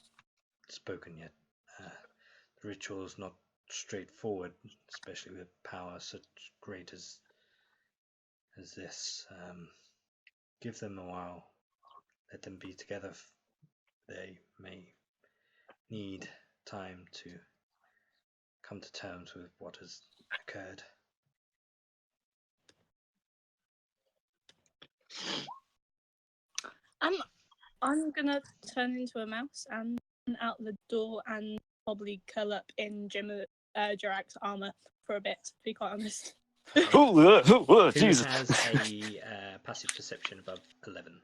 spoken yet. The ritual is not straightforward, especially with power such great as this. Give them a while. Let them be together. They may need time to come to terms with what has occurred. I'm gonna turn into a mouse and run out the door and probably curl up in Jirak's armor for a bit, to be quite honest. Who Jesus. has a passive perception above 11?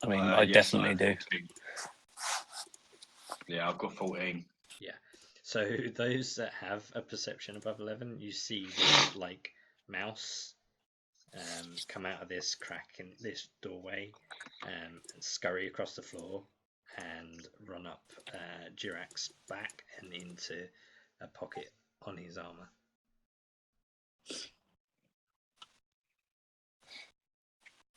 I mean, I yes, definitely do. 14. Yeah, I've got 14. Yeah. So those that have a perception above 11, you see this like mouse come out of this crack in this doorway and scurry across the floor and run up Jirak's back and into a pocket on his armor.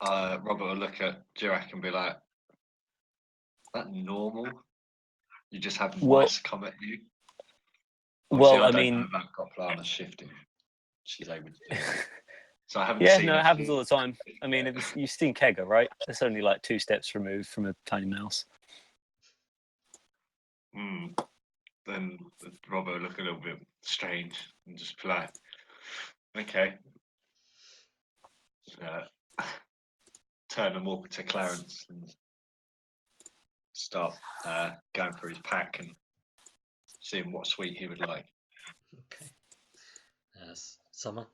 Robert will look at Jirak and be like, "Is that normal? You just have mice come at you?" Obviously, Well, I don't mean, know about Goplana shifting. She's able to do it. So I haven't yeah, seen no, it happens anything. all the time. I mean, you've seen Kegger, right? It's only like 2 steps removed from a tiny mouse. Then Robert will look a little bit strange and just be like, "Okay." Turn and walk to Clarence and start going through his pack and seeing what sweet he would like. Okay. Summer.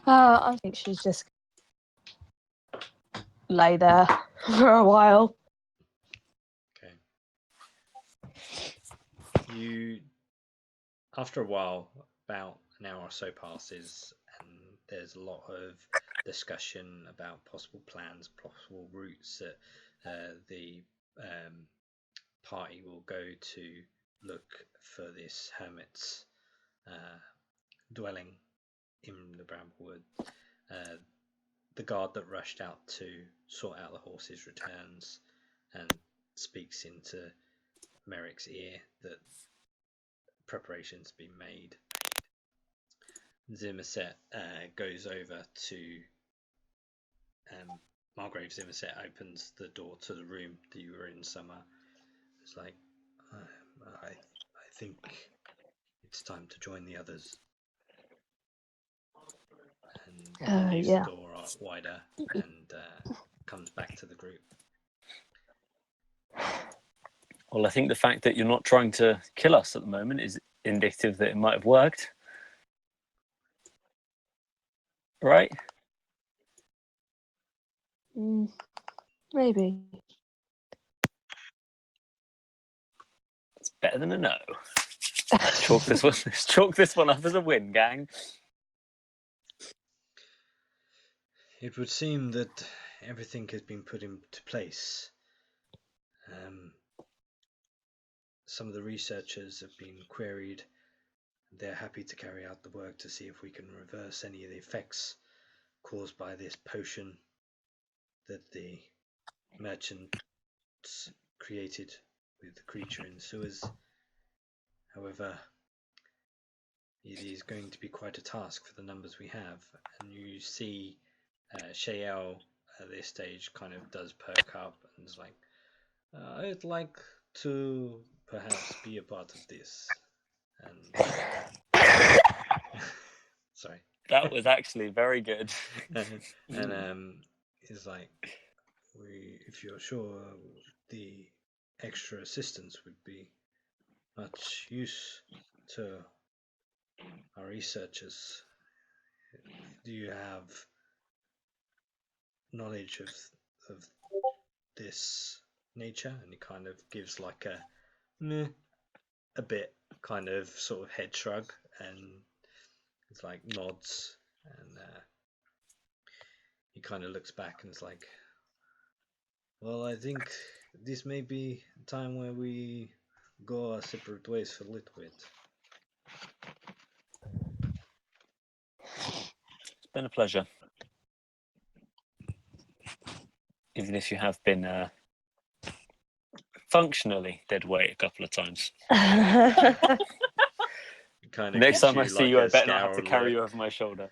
I think she's just lay there for a while. Okay. You, after a while, about an hour or so passes, and there's a lot of discussion about possible plans, possible routes that the party will go to look for this hermit's dwelling in the Bramblewood. The guard that rushed out to sort out the horses returns and speaks into Merrick's ear that preparations have been made. Zimmerset goes over to Margrave. Zimmerset opens the door to the room that you were in, Summer. It's like, I think it's time to join the others. And leaves the door wider and comes back to the group. Well, I think the fact that you're not trying to kill us at the moment is indicative that it might have worked. Right? Maybe. It's better than a no. Chalk this one up as a win, gang. It would seem that everything has been put into place. Some of the researchers have been queried. They're happy to carry out the work to see if we can reverse any of the effects caused by this potion that the merchants created with the creature in the sewers. However, it is going to be quite a task for the numbers we have, and you see Shael at this stage kind of does perk up and is like, I'd like to perhaps be a part of this. And sorry. That was actually very good. And he's like, if you're sure, the extra assistance would be much use to our researchers. Do you have knowledge of this nature? And he kind of gives like a bit kind of sort of head shrug, and it's like nods, and he kind of looks back and is like, well, I think this may be a time where we go our separate ways for a little bit. It's been a pleasure. Even if you have been functionally dead weight a couple of times. Kind of Next time I you, see like, you, a I better not have to scowl carry look. you over my shoulder.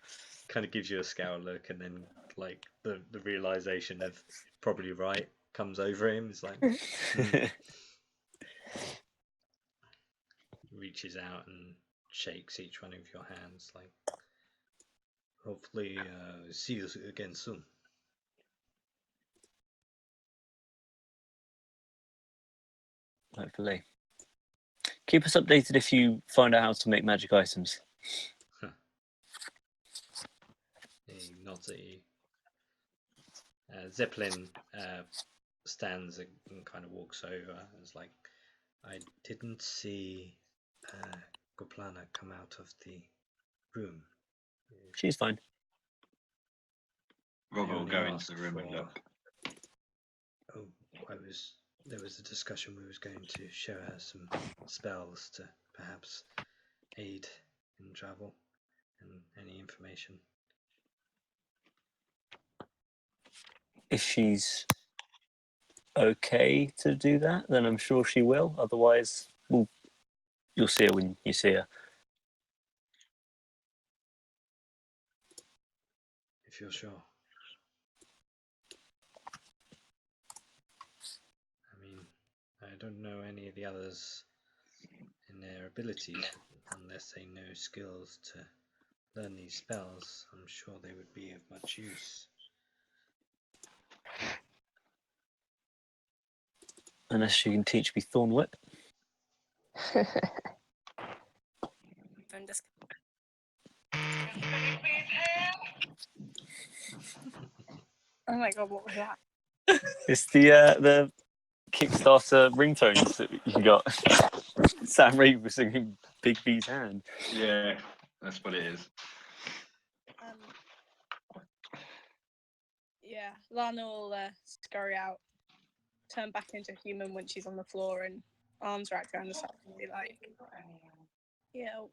Kind of gives you a scowl look, and then like the realization of probably right comes over him. It's like reaches out and shakes each one of your hands, like, hopefully see you again soon. Hopefully. Keep us updated if you find out how to make magic items. He nods at you. Zeppelin stands and kind of walks over and is like, I didn't see Goplana come out of the room. She's fine. Rob will only go into asked the room and for- look. Oh, there was a discussion we was going to show her some spells to perhaps aid in travel and any information. If she's okay to do that, then I'm sure she will. Otherwise, you'll see her when you see her. If you're sure. I mean, I don't know any of the others in their abilities unless they know skills to learn these spells, I'm sure they would be of much use. Unless you can teach me Thorn Whip. I'm just... Oh my god, what was that? It's the Kickstarter ringtones that you got. Sam Reed was singing Big B's hand. Yeah, that's what it is. Yeah, Lana will scurry out, turn back into human when she's on the floor and arms wrapped around herself and be like, yeah,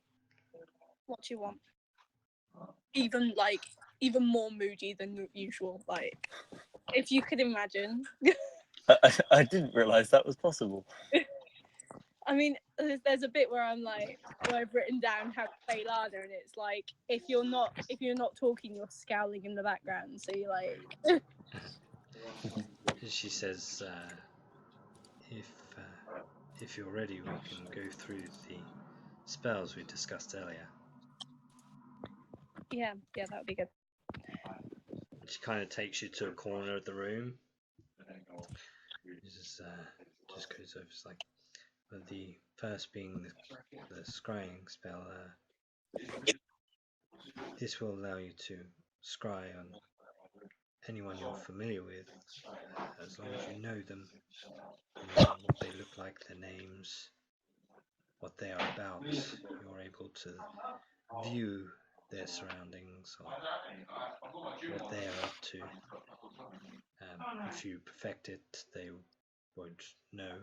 what do you want? Even more moody than usual. Like, if you could imagine. I didn't realise that was possible. I mean, there's a bit where I've written down how to play Lana, and it's like if you're not talking, you're scowling in the background. So you're like, She says, if you're ready, we can go through the spells we discussed earlier. yeah, that would be good. She kind of takes you to a corner of the room. Just goes over. It's like the first being the scrying spell. This will allow you to scry on anyone you're familiar with, as long as you know them, you know what they look like, their names, what they are about. You're able to view their surroundings or what they are up to. If you perfect it, they would know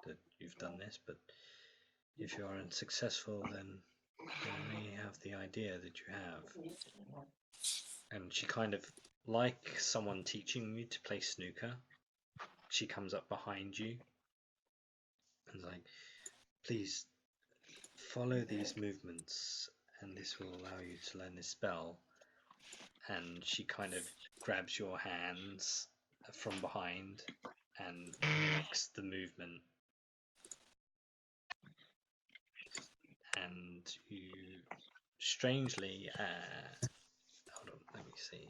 that you've done this, but if you are unsuccessful, then they may have the idea that you have. And she kind of, like someone teaching you to play snooker, she comes up behind you and is like, please follow these movements and this will allow you to learn this spell. And she kind of grabs your hands from behind and mimics the movement. And you strangely, hold on, let me see.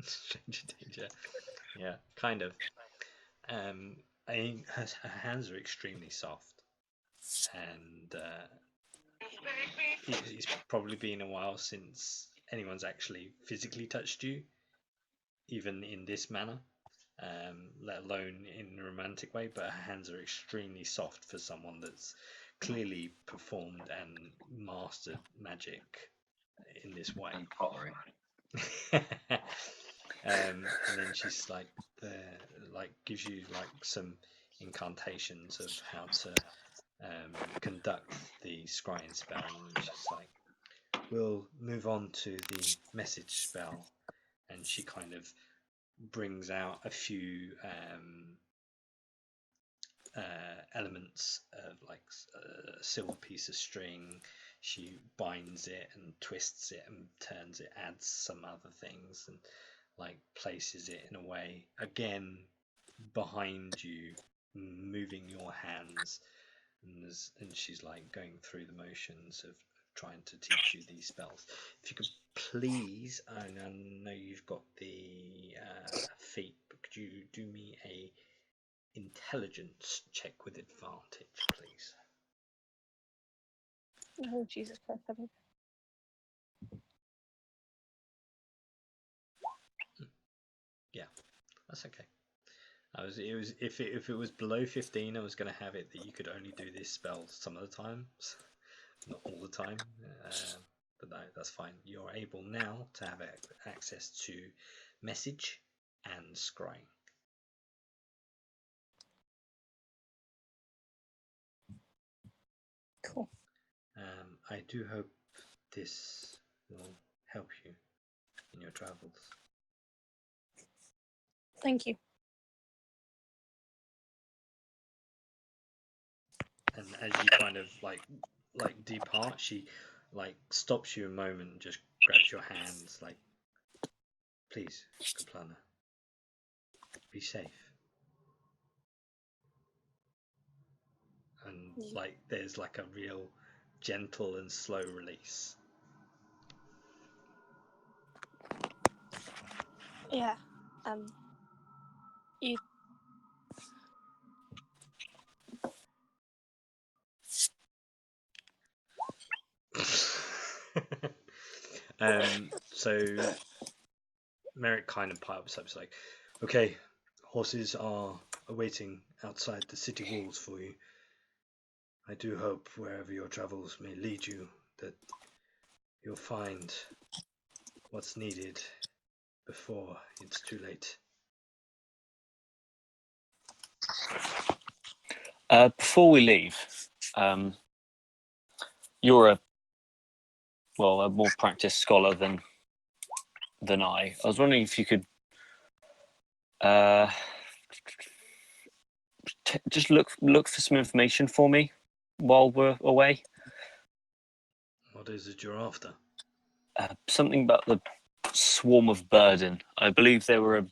Stranger danger. Yeah, kind of. I mean, her hands are extremely soft, and it's probably been a while since anyone's actually physically touched you, even in this manner, let alone in a romantic way. But her hands are extremely soft for someone that's clearly performed and mastered magic in this way. And pottery. And then she's like, gives you like some incantations of how to conduct the scrying spell, and she's like, we'll move on to the message spell, and she kind of brings out a few elements of like a silver piece of string. She binds it and twists it and turns it, adds some other things, and like places it in a way again behind you, moving your hands, and she's like going through the motions of trying to teach you these spells. If you could please, I know you've got the feat, but could you do me a intelligence check with advantage, please? Oh Jesus Christ! Yeah, that's okay. If it was below 15, I was going to have it that you could only do this spell some of the times, not all the time. But no, that's fine. You're able now to have access to message and scrying. Cool. I do hope this will help you in your travels. Thank you. And as you kind of like depart, she like stops you a moment and just grabs your hands like, please, Kaplana, be safe. and like there's like a real gentle and slow release. Yeah. You. So Merrick kind of pipes up. It's like, okay, horses are awaiting outside the city walls for you. I do hope wherever your travels may lead you, that you'll find what's needed before it's too late. Before we leave, you're a more practiced scholar than I. I was wondering if you could just look for some information for me while we're away. What is it you're after? Something about the Swarm of Burden. I believe they were a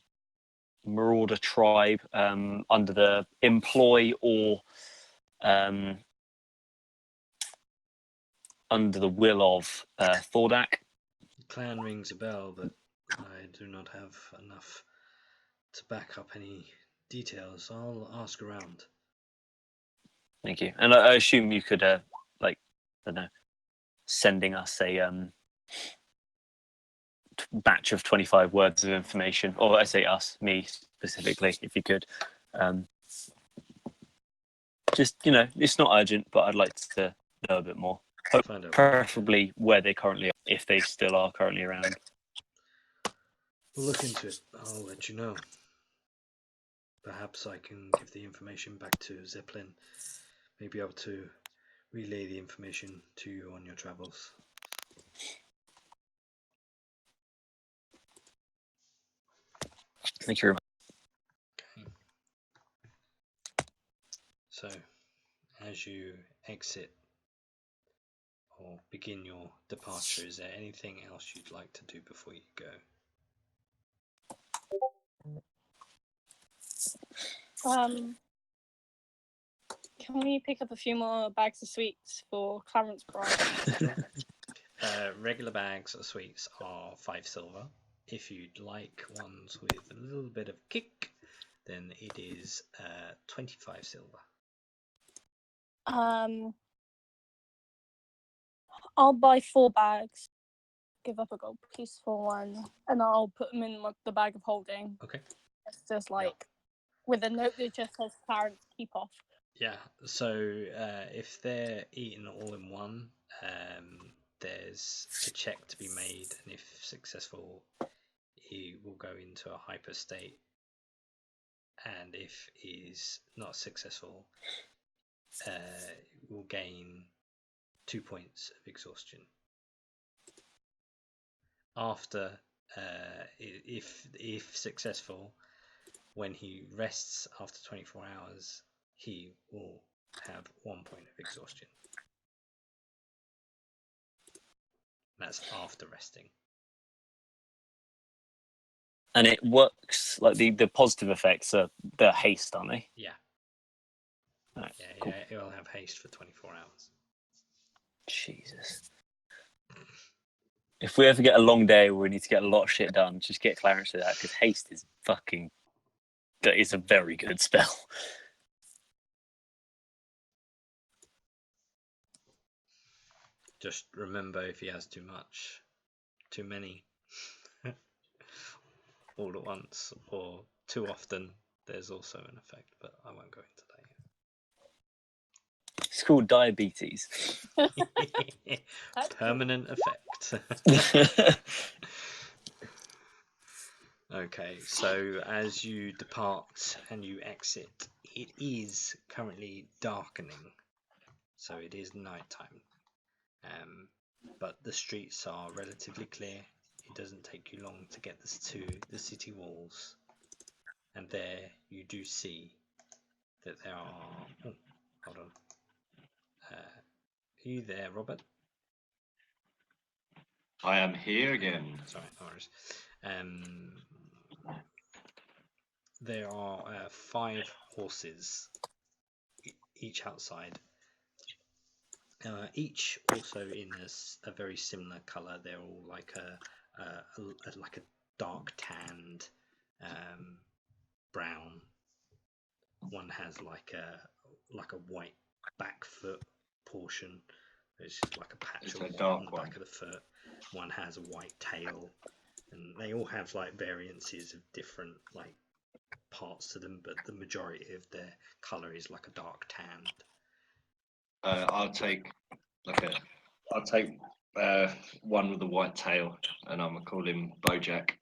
marauder tribe under the employ or under the will of Thordak. The clan rings a bell, but I do not have enough to back up any details. I'll ask around. Thank you. And I assume you could, I don't know, sending us a batch of 25 words of information, or I say us, me specifically, if you could. Just, it's not urgent, but I'd like to know a bit more. Preferably where they currently are, if they still are currently around. We'll look into it. I'll let you know. Perhaps I can give the information back to Zeppelin. May be able to relay the information to you on your travels. Thank you very much. Okay. So, as you exit or begin your departure, is there anything else you'd like to do before you go? Can we pick up a few more bags of sweets for Clarence Bride? Regular bags of sweets are 5 silver. If you'd like ones with a little bit of kick, then it is 25 silver. I'll buy 4 bags. Give up a gold piece for one, and I'll put them in the bag of holding. Okay. It's just like with a note that just says Clarence, keep off. Yeah. So if they're eaten all in one, there's a check to be made, and if successful, he will go into a hyper state. And if he's not successful, will gain 2 points of exhaustion. After, if successful, when he rests after 24 hours, he will have 1 point of exhaustion. That's after resting. And it works, like the positive effects are the haste, aren't they? Yeah. Right, Yeah, cool. yeah, it'll have haste for 24 hours. Jesus. If we ever get a long day where we need to get a lot of shit done, just get Clarence to that, because haste is that is a very good spell. Just remember, if he has too many, all at once, or too often, there's also an effect, but I won't go into It's called diabetes. that. Permanent effect. Okay, so as you depart and you exit, it is currently darkening, so it is nighttime. But the streets are relatively clear. It doesn't take you long to get this to the city walls, and there you do see that there are. Oh, hold on. Are you there, Robert? I am here again. Sorry, no worries. There are 5 horses each outside. Each also in a very similar color. They're all like a dark tanned brown. One has like a white back foot portion, which is like a patch It's of a white dark on the one. back of the foot. One has a white tail, and they all have like variances of different like parts to them, but the majority of their color is like a dark tanned. I'll take one with a white tail, and I'm gonna call him Bojack.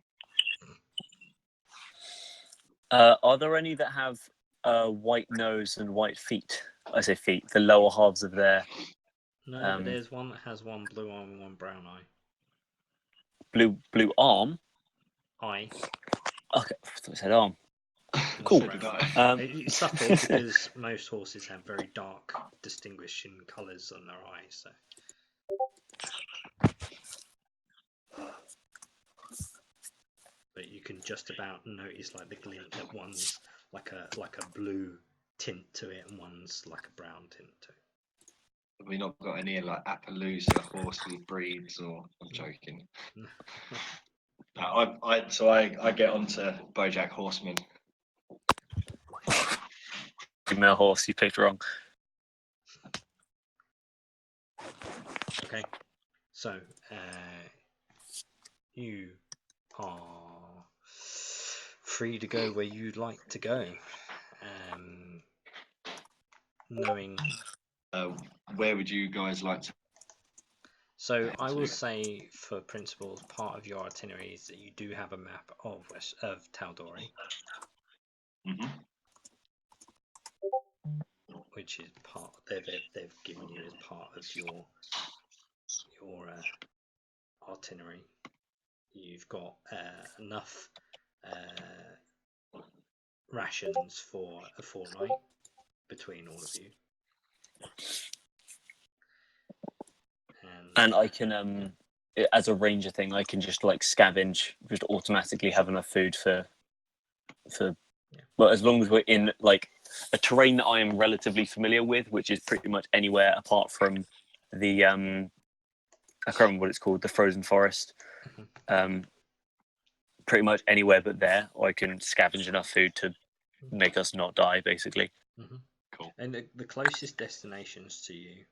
Are there any that have white nose and white feet? I say feet, the lower halves of their No, but there's one that has one blue arm and one brown eye. blue arm. Eye. Okay, I thought it said arm. Not Cool. So did I. It's subtle because most horses have very dark, distinguishing colours on their eyes. So. But you can just about notice like the glint that one's like a blue tint to it and one's like a brown tint to it. Have we not got any like Appaloosa horsey breeds, or I'm joking. I get onto Bojack Horseman. Female horse, you picked wrong. Okay, so you are free to go where you'd like to go. Knowing. Where would you guys like to? So I will say, for principles, part of your itinerary is that you do have a map of Tal'Dorei, which is part they've given you as part of your itinerary. You've got enough rations for a fortnight between all of you. And I can, as a ranger thing, I can just like scavenge, just automatically have enough food for. Well, as long as we're in like a terrain that I am relatively familiar with, which is pretty much anywhere apart from the I can't remember what it's called, the frozen forest. Pretty much anywhere but there, I can scavenge enough food to make us not die, basically. Cool. And the closest destinations to you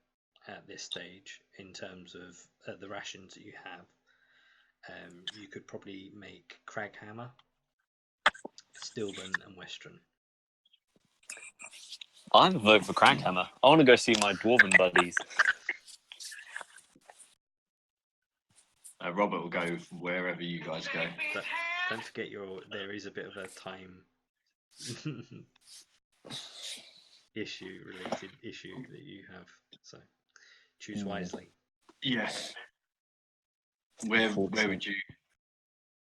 at this stage, in terms of the rations that you have, you could probably make Craghammer, Stilburn, and Western. I have a vote for Craghammer. I want to go see my dwarven buddies. Robert will go wherever you guys go. But don't forget there is a bit of a time related issue that you have. So choose wisely. Yes. Where would you?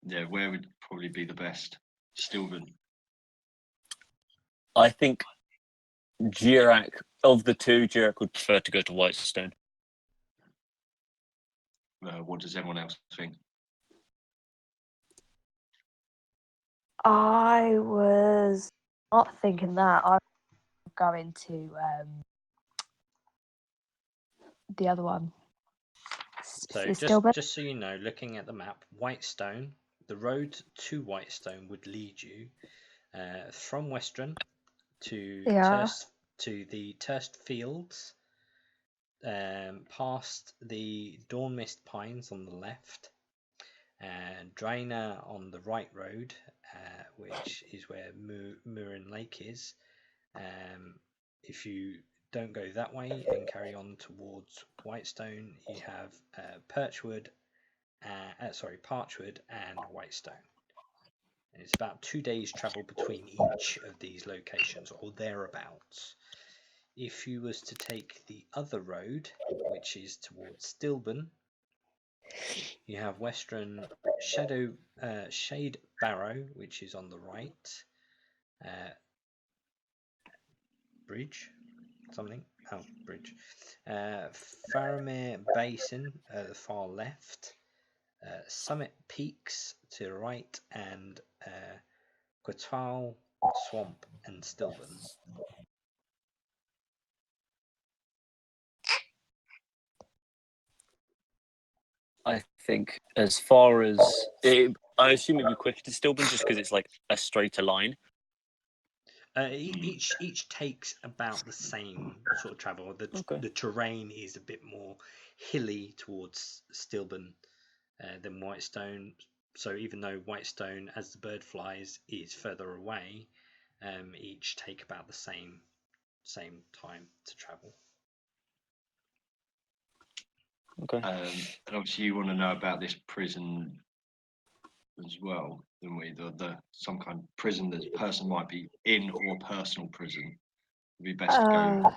Yeah, where would probably be the best? Stilburn. I think Jirak, of the two, Jirak would prefer to go to Whitestone. What does everyone else think? I was not thinking that. I'm going to the other one. So just so you know, looking at the map, Whitestone, the road to Whitestone would lead you from Western to the Turst Fields, past the Dawnmist Pines on the left, and Draina on the right road, which is where Murin Lake is. If you don't go that way and carry on towards Whitestone, you have Parchwood and Whitestone. And it's about 2 days travel between each of these locations, or thereabouts. If you was to take the other road, which is towards Stilburn, you have Western Shade Barrow, which is on the right. Bridge. Faramir Basin at the far left, Summit Peaks to the right, and Quatal Swamp and Stilburn. I think as far as I assume it'd be quicker to Stillburn just because it's like a straighter line. Each takes about the same sort of travel. The terrain is a bit more hilly towards Stillburn than Whitestone. So even though Whitestone, as the bird flies, is further away, each take about the same time to travel. Okay. And obviously, you want to know about this prison as well, don't we? The some kind of prison that a person might be in, or personal prison. It'd be best to go.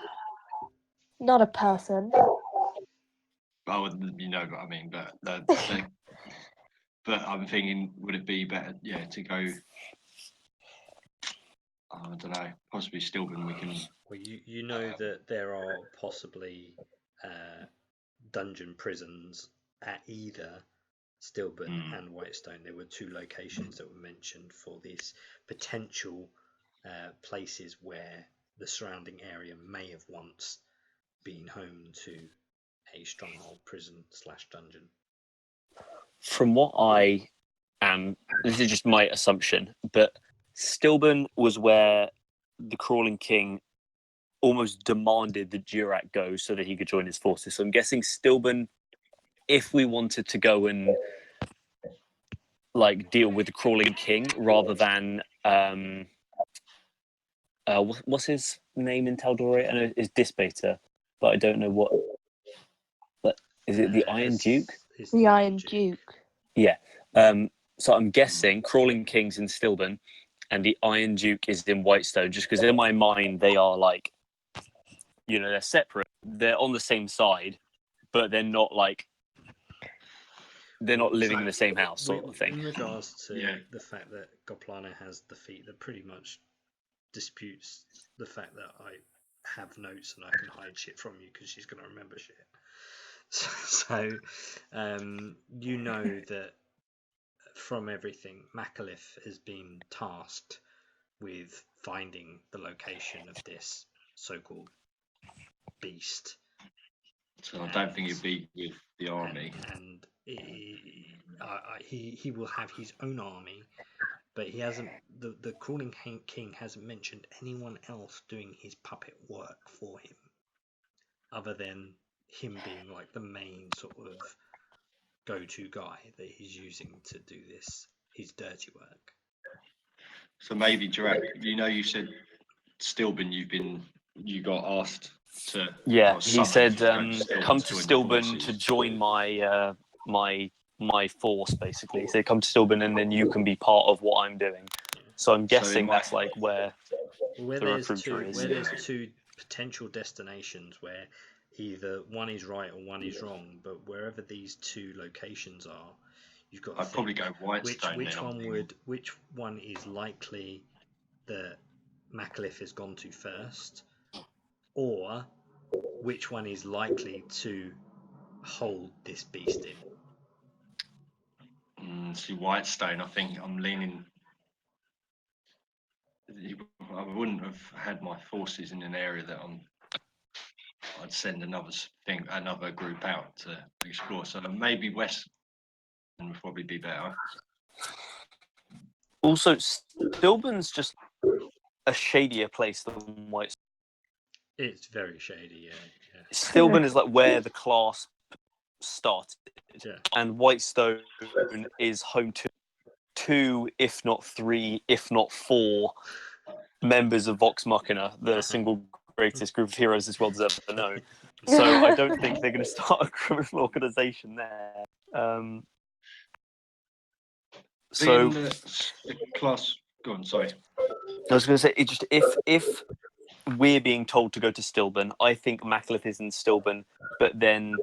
Not a person. Oh, you know what I mean, but but I'm thinking, would it be better, to go? I don't know, possibly Stillburn. We can. Well, you know that there are possibly dungeon prisons at either Stillburn and Whitestone. There were two locations that were mentioned for these potential places where the surrounding area may have once been home to a stronghold prison / dungeon. From what I am, this is just my assumption, but Stillburn was where the Crawling King almost demanded that Durak go so that he could join his forces. So I'm guessing Stillburn, if we wanted to go and like deal with the Crawling King rather than what's his name in Tal'Dorei? I know it's Dispater, but I don't know what. But is it the Iron Duke? The Iron Duke. Yeah. So I'm guessing Crawling King's in Stillburn, and the Iron Duke is in Whitestone. Just because in my mind they are like, they're separate. They're on the same side, but they're not like. They're not living in the same house, sort of thing. In regards to the fact that Goplana has the feet, that pretty much disputes the fact that I have notes and I can hide shit from you because she's going to remember shit. So, you know that from everything, Macalith has been tasked with finding the location of this so-called beast. So I don't think it'd be with the army. And he will have his own army, but he hasn't. The Crawling King hasn't mentioned anyone else doing his puppet work for him, other than him being like the main sort of go-to guy that he's using to do his dirty work. So maybe Durak, you said Stillburn. You got asked to. Yeah, he said, "Come to Stillburn Stillburn to join my my force." Basically, he said, "Come to Stillburn, and then you can be part of what I'm doing." So I'm guessing that's like where the recruiter is. Where there's two potential destinations where either one is right or one is wrong, but wherever these two locations are, you've got to I'd probably go Whitestone. Which one is likely that Macalith has gone to first, or which one is likely to hold this beast in? See, Whitestone, I think I'm leaning. I wouldn't have had my forces in an area that I'd send another group out to explore. So maybe West would probably be better. Also, Stillburn's just a shadier place than Whitestone. It's very shady, yeah. Stillburn is like where the class started, and Whitestone is home to 2, if not 3, if not 4 members of Vox Machina, the single greatest group of heroes this world has ever known. So I don't think they're going to start a criminal organization there. So the class. Go on, sorry. I was going to say, if we're being told to go to Stillburn, I think Macalith is in Stillburn, but then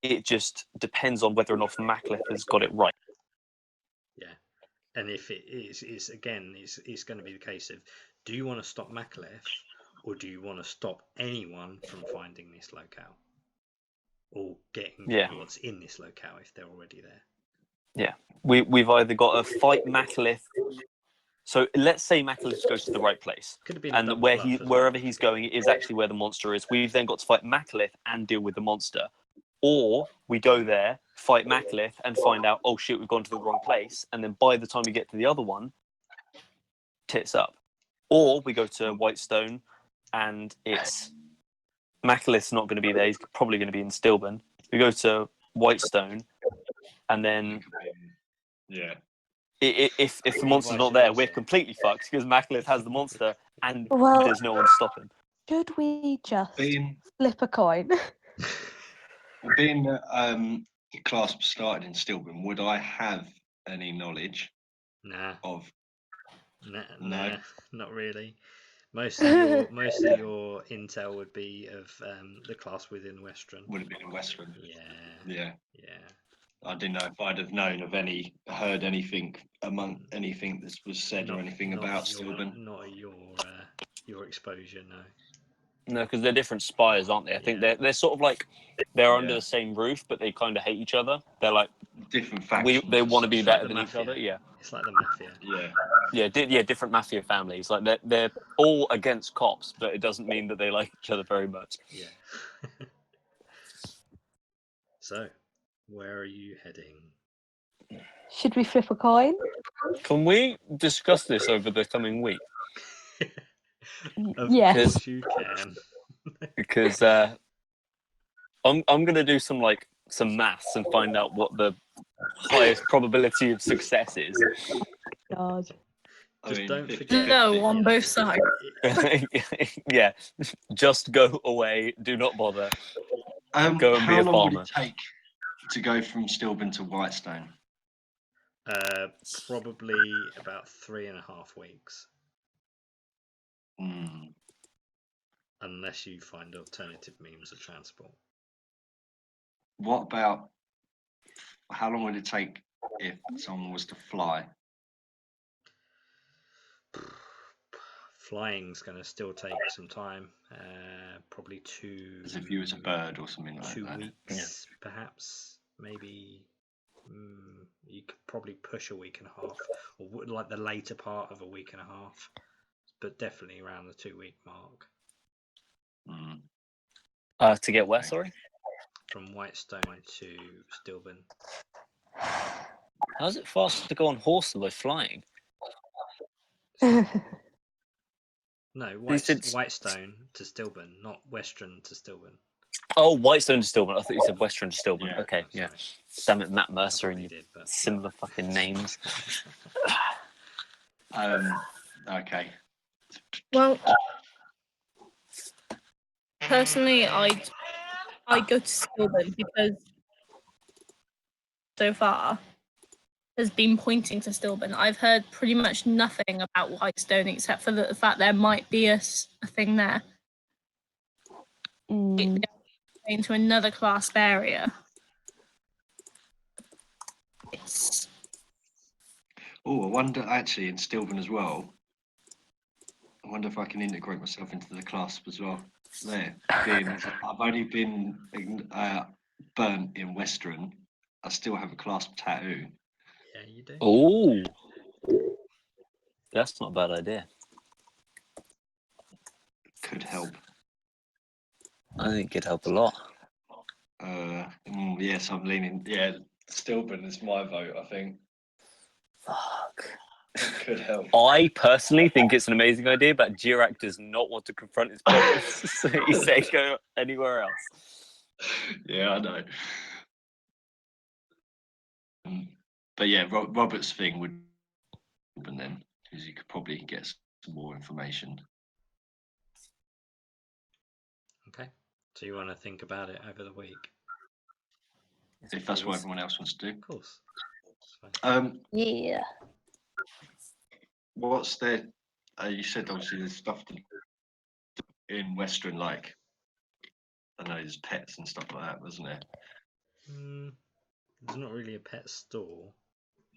it just depends on whether or not Macalith has got it right. Yeah, and if it is, it's going to be the case of, do you want to stop Macalith, or do you want to stop anyone from finding this locale, or getting what's in this locale if they're already there? Yeah, we've either got to fight Macalith. So let's say Macalith goes to the right place, and wherever he's going is actually where the monster is. We've then got to fight Macalith and deal with the monster, or we go there, fight Maclith, and find out, oh shit, we've gone to the wrong place, and then by the time we get to the other one, tits up. Or we go to Whitestone, and it's Maclith's not going to be there. He's probably going to be in Stilburn. We go to Whitestone, and then Yeah. if the monster's not there, we're completely fucked because Maclith has the monster, and Well, there's no one to stop him. should we just Being flip a coin? being the class started in Stilburn, would I have any knowledge Nah, of? nah, No. not really. Most of your intel would be of the class within Western. Would have been in Western. Yeah. Yeah. I didn't know if I'd have known of heard anything anything that was said or anything about Stilburn. Not at your exposure, no. No, because they're different spires, aren't they? I think they're sort of like they're under the same roof, but they kind of hate each other. They're like Different factions. they want to be It's better like the than each mafia. other. Yeah, It's like the mafia. Yeah. different mafia families. Like they're all against cops, but it doesn't mean that they like each other very much. Yeah. So, where are you heading? Should we flip a coin? Can we discuss this over the coming week? Of Yes. course you can. Because I'm going to do some maths and find out what the highest probability of success is. God. Just don't 50-50. forget. No, on both sides. Yeah, just go away. Do not bother. Go and be How a long farmer. would it take to go from Stilburn to Whitestone? Probably about 3.5 weeks, Hmm. unless you find alternative means of transport. What about how long would it take if someone was to fly? Flying's going to still take some time. Probably As if you was a bird or something like 2 that. weeks, perhaps. Maybe you could probably push a week and a half, or like the later part of a week and a half, but definitely around the 2-week mark. To get where? Sorry. From Whitestone to Stilburn. How's it faster to go on horse than by flying? No, said- Whitestone to Stilburn, not Western to Stilburn. Oh, Whitestone to Stilburn. I thought you said Western to Stilburn. Yeah, Okay, sorry. Damn it, Matt Mercer I and probably you did, but similar fucking names. Okay. Well, personally, I'd go to Stilburn because so far has been pointing to Stilburn. I've heard pretty much nothing about Whitestone except for the fact there might be a thing there. Into another clasp area. It's Oh, I wonder actually in Stilburn as well. I wonder if I can integrate myself into the clasp as well. There, I've only been burnt in Western. I still have a clasp tattoo. yeah, you do. Oh, that's not a bad idea. Could help. I think it could help a lot. Yes, I'm leaning. Yeah, Stilburn is my vote. I think Fuck. it could help. I personally think it's an amazing idea, but Jirak does not want to confront his problems, so he said go anywhere else. Yeah, I know. But yeah, Robert's thing would open then, because you could probably get some more information. Okay. So you want to think about it over the week? If that's what everyone else wants to do. Of course. It's fine. Yeah. What's there? You said obviously there's stuff in Western, like I know there's pets and stuff like that, wasn't there? There's not really a pet store.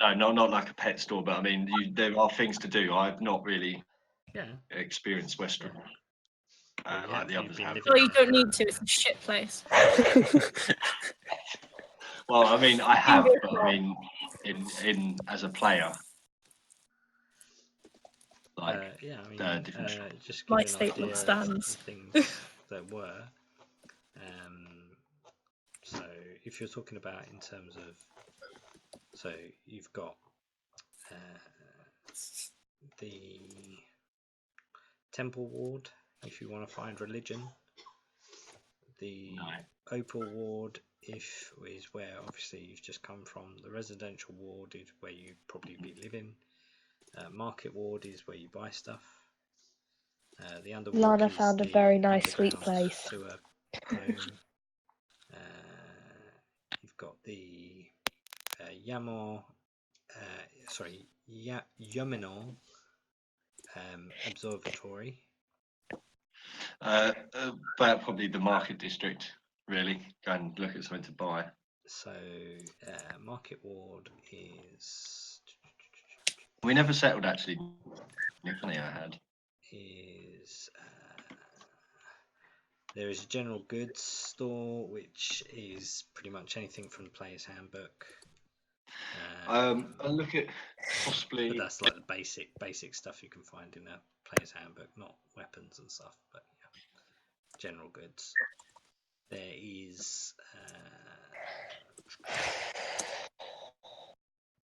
No, not like a pet store, but I mean, there are things to do. I've not really experienced Western like the others have. well, you don't need to. It's a shit place. Well, I mean, I have, but I mean, in as a player, like I mean, different just My give an idea statement of stands. the things that were. So if you're talking about in terms of, so you've got the Temple Ward, if you want to find religion. The Opal Ward is where obviously you've just come from. The Residential Ward is where you'd probably be living. Market Ward is where you buy stuff. The Underwalk Lana is found a the very nice sweet underground place. sewer home. You've got the Yaminor Observatory. About probably the market district, really. Go and look at something to buy. So Market Ward is. We never settled actually. Funny I had. There is a general goods store, which is pretty much anything from the player's handbook. I'll look at possibly. But that's like the basic stuff you can find in a player's handbook, not weapons and stuff, but yeah, general goods. There is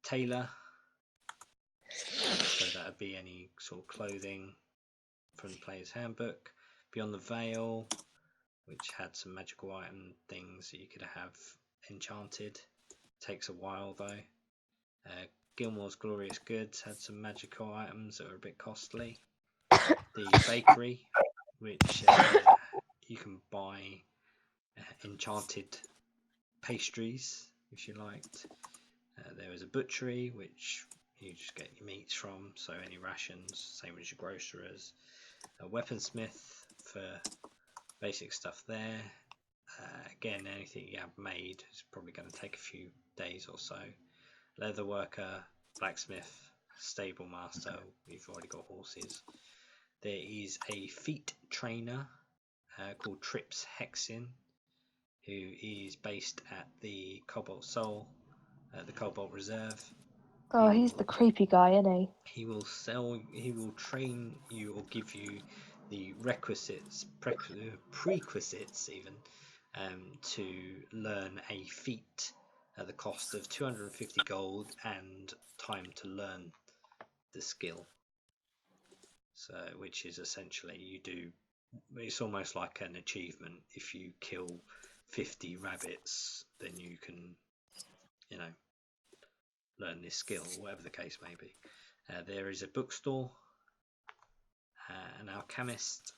tailor, so that would be any sort of clothing from the player's handbook. Beyond the Veil, which had some magical item things that you could have enchanted. Takes a while though. Gilmore's Glorious Goods had some magical items that were a bit costly. The bakery, which you can buy enchanted pastries if you liked. There was a butchery, which you just get your meats from, so any rations, same as your grocerers. A weaponsmith for basic stuff there. Again, anything you have made is probably going to take a few days or so. Leather worker, blacksmith, stable master, you've already got horses. There is a feat trainer called Trips Hexin, who is based at the Cobalt Soul, the Cobalt Reserve. Oh, he's the creepy guy, isn't he? He will train you or give you the prerequisites even, to learn a feat at the cost of 250 gold and time to learn the skill. So, which is essentially it's almost like an achievement. If you kill 50 rabbits, then you can, learn this skill, whatever the case may be. There is a bookstore, an alchemist,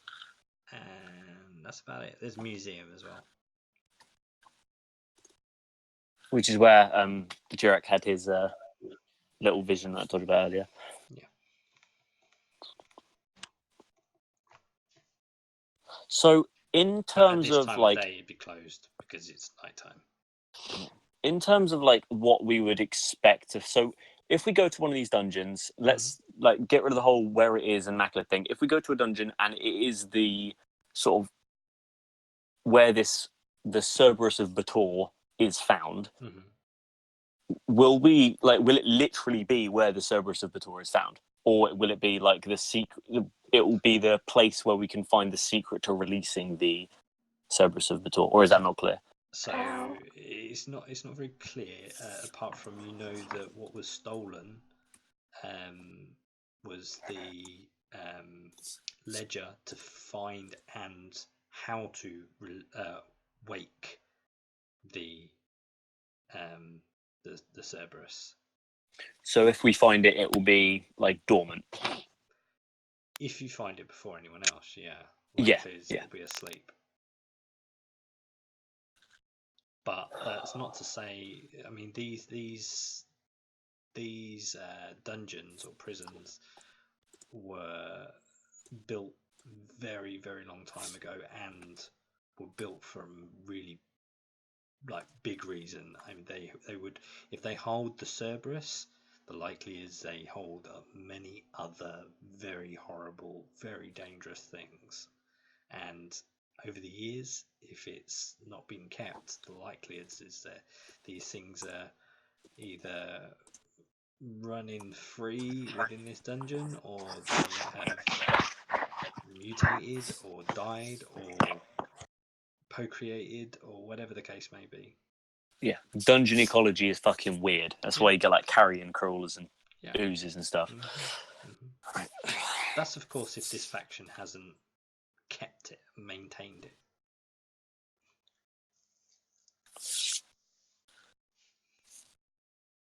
and that's about it. There's a museum as well. Which is where Jurek had his little vision that I told you about earlier. Yeah. So in terms at this of time like of day, it'd be closed because it's nighttime. in terms of like what we would expect to, so if we go to one of these dungeons, let's like get rid of the whole where it is and Macula thing. If we go to a dungeon and it is the sort of where the Cerberus of Bator is found, will it literally be where the Cerberus of Bator is found? Or will it be like the secret? It will be the place where we can find the secret to releasing the Cerberus of Bator, or is that not clear? So it's not very clear. Apart from that what was stolen was the ledger to find and how to wake the Cerberus. So if we find it, it will be like dormant. If you find it before anyone else, yeah. It'll be asleep. But that's not to say. I mean, these dungeons or prisons were built very, very long time ago and were built for really big reason. I mean, they would, if they hold the Cerberus, the likely is they hold many other very horrible, very dangerous things. And over the years, if it's not been kept, the likelihood is that these things are either running free within this dungeon, or they have mutated, or died, or procreated, or whatever the case may be. yeah, dungeon ecology is fucking weird. That's why you get like carrion crawlers and Yeah. oozes and stuff. That's of course if this faction hasn't kept it, maintained it.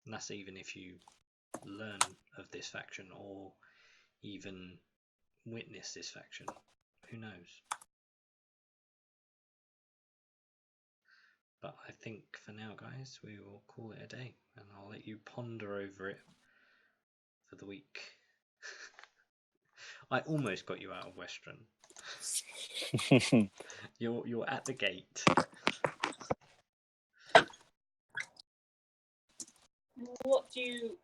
And that's even if you learn of this faction or even witness this faction. Who knows? But I think for now, guys, we will call it a day, and I'll let you ponder over it for the week. I almost got you out of Western. You're at the gate. What do you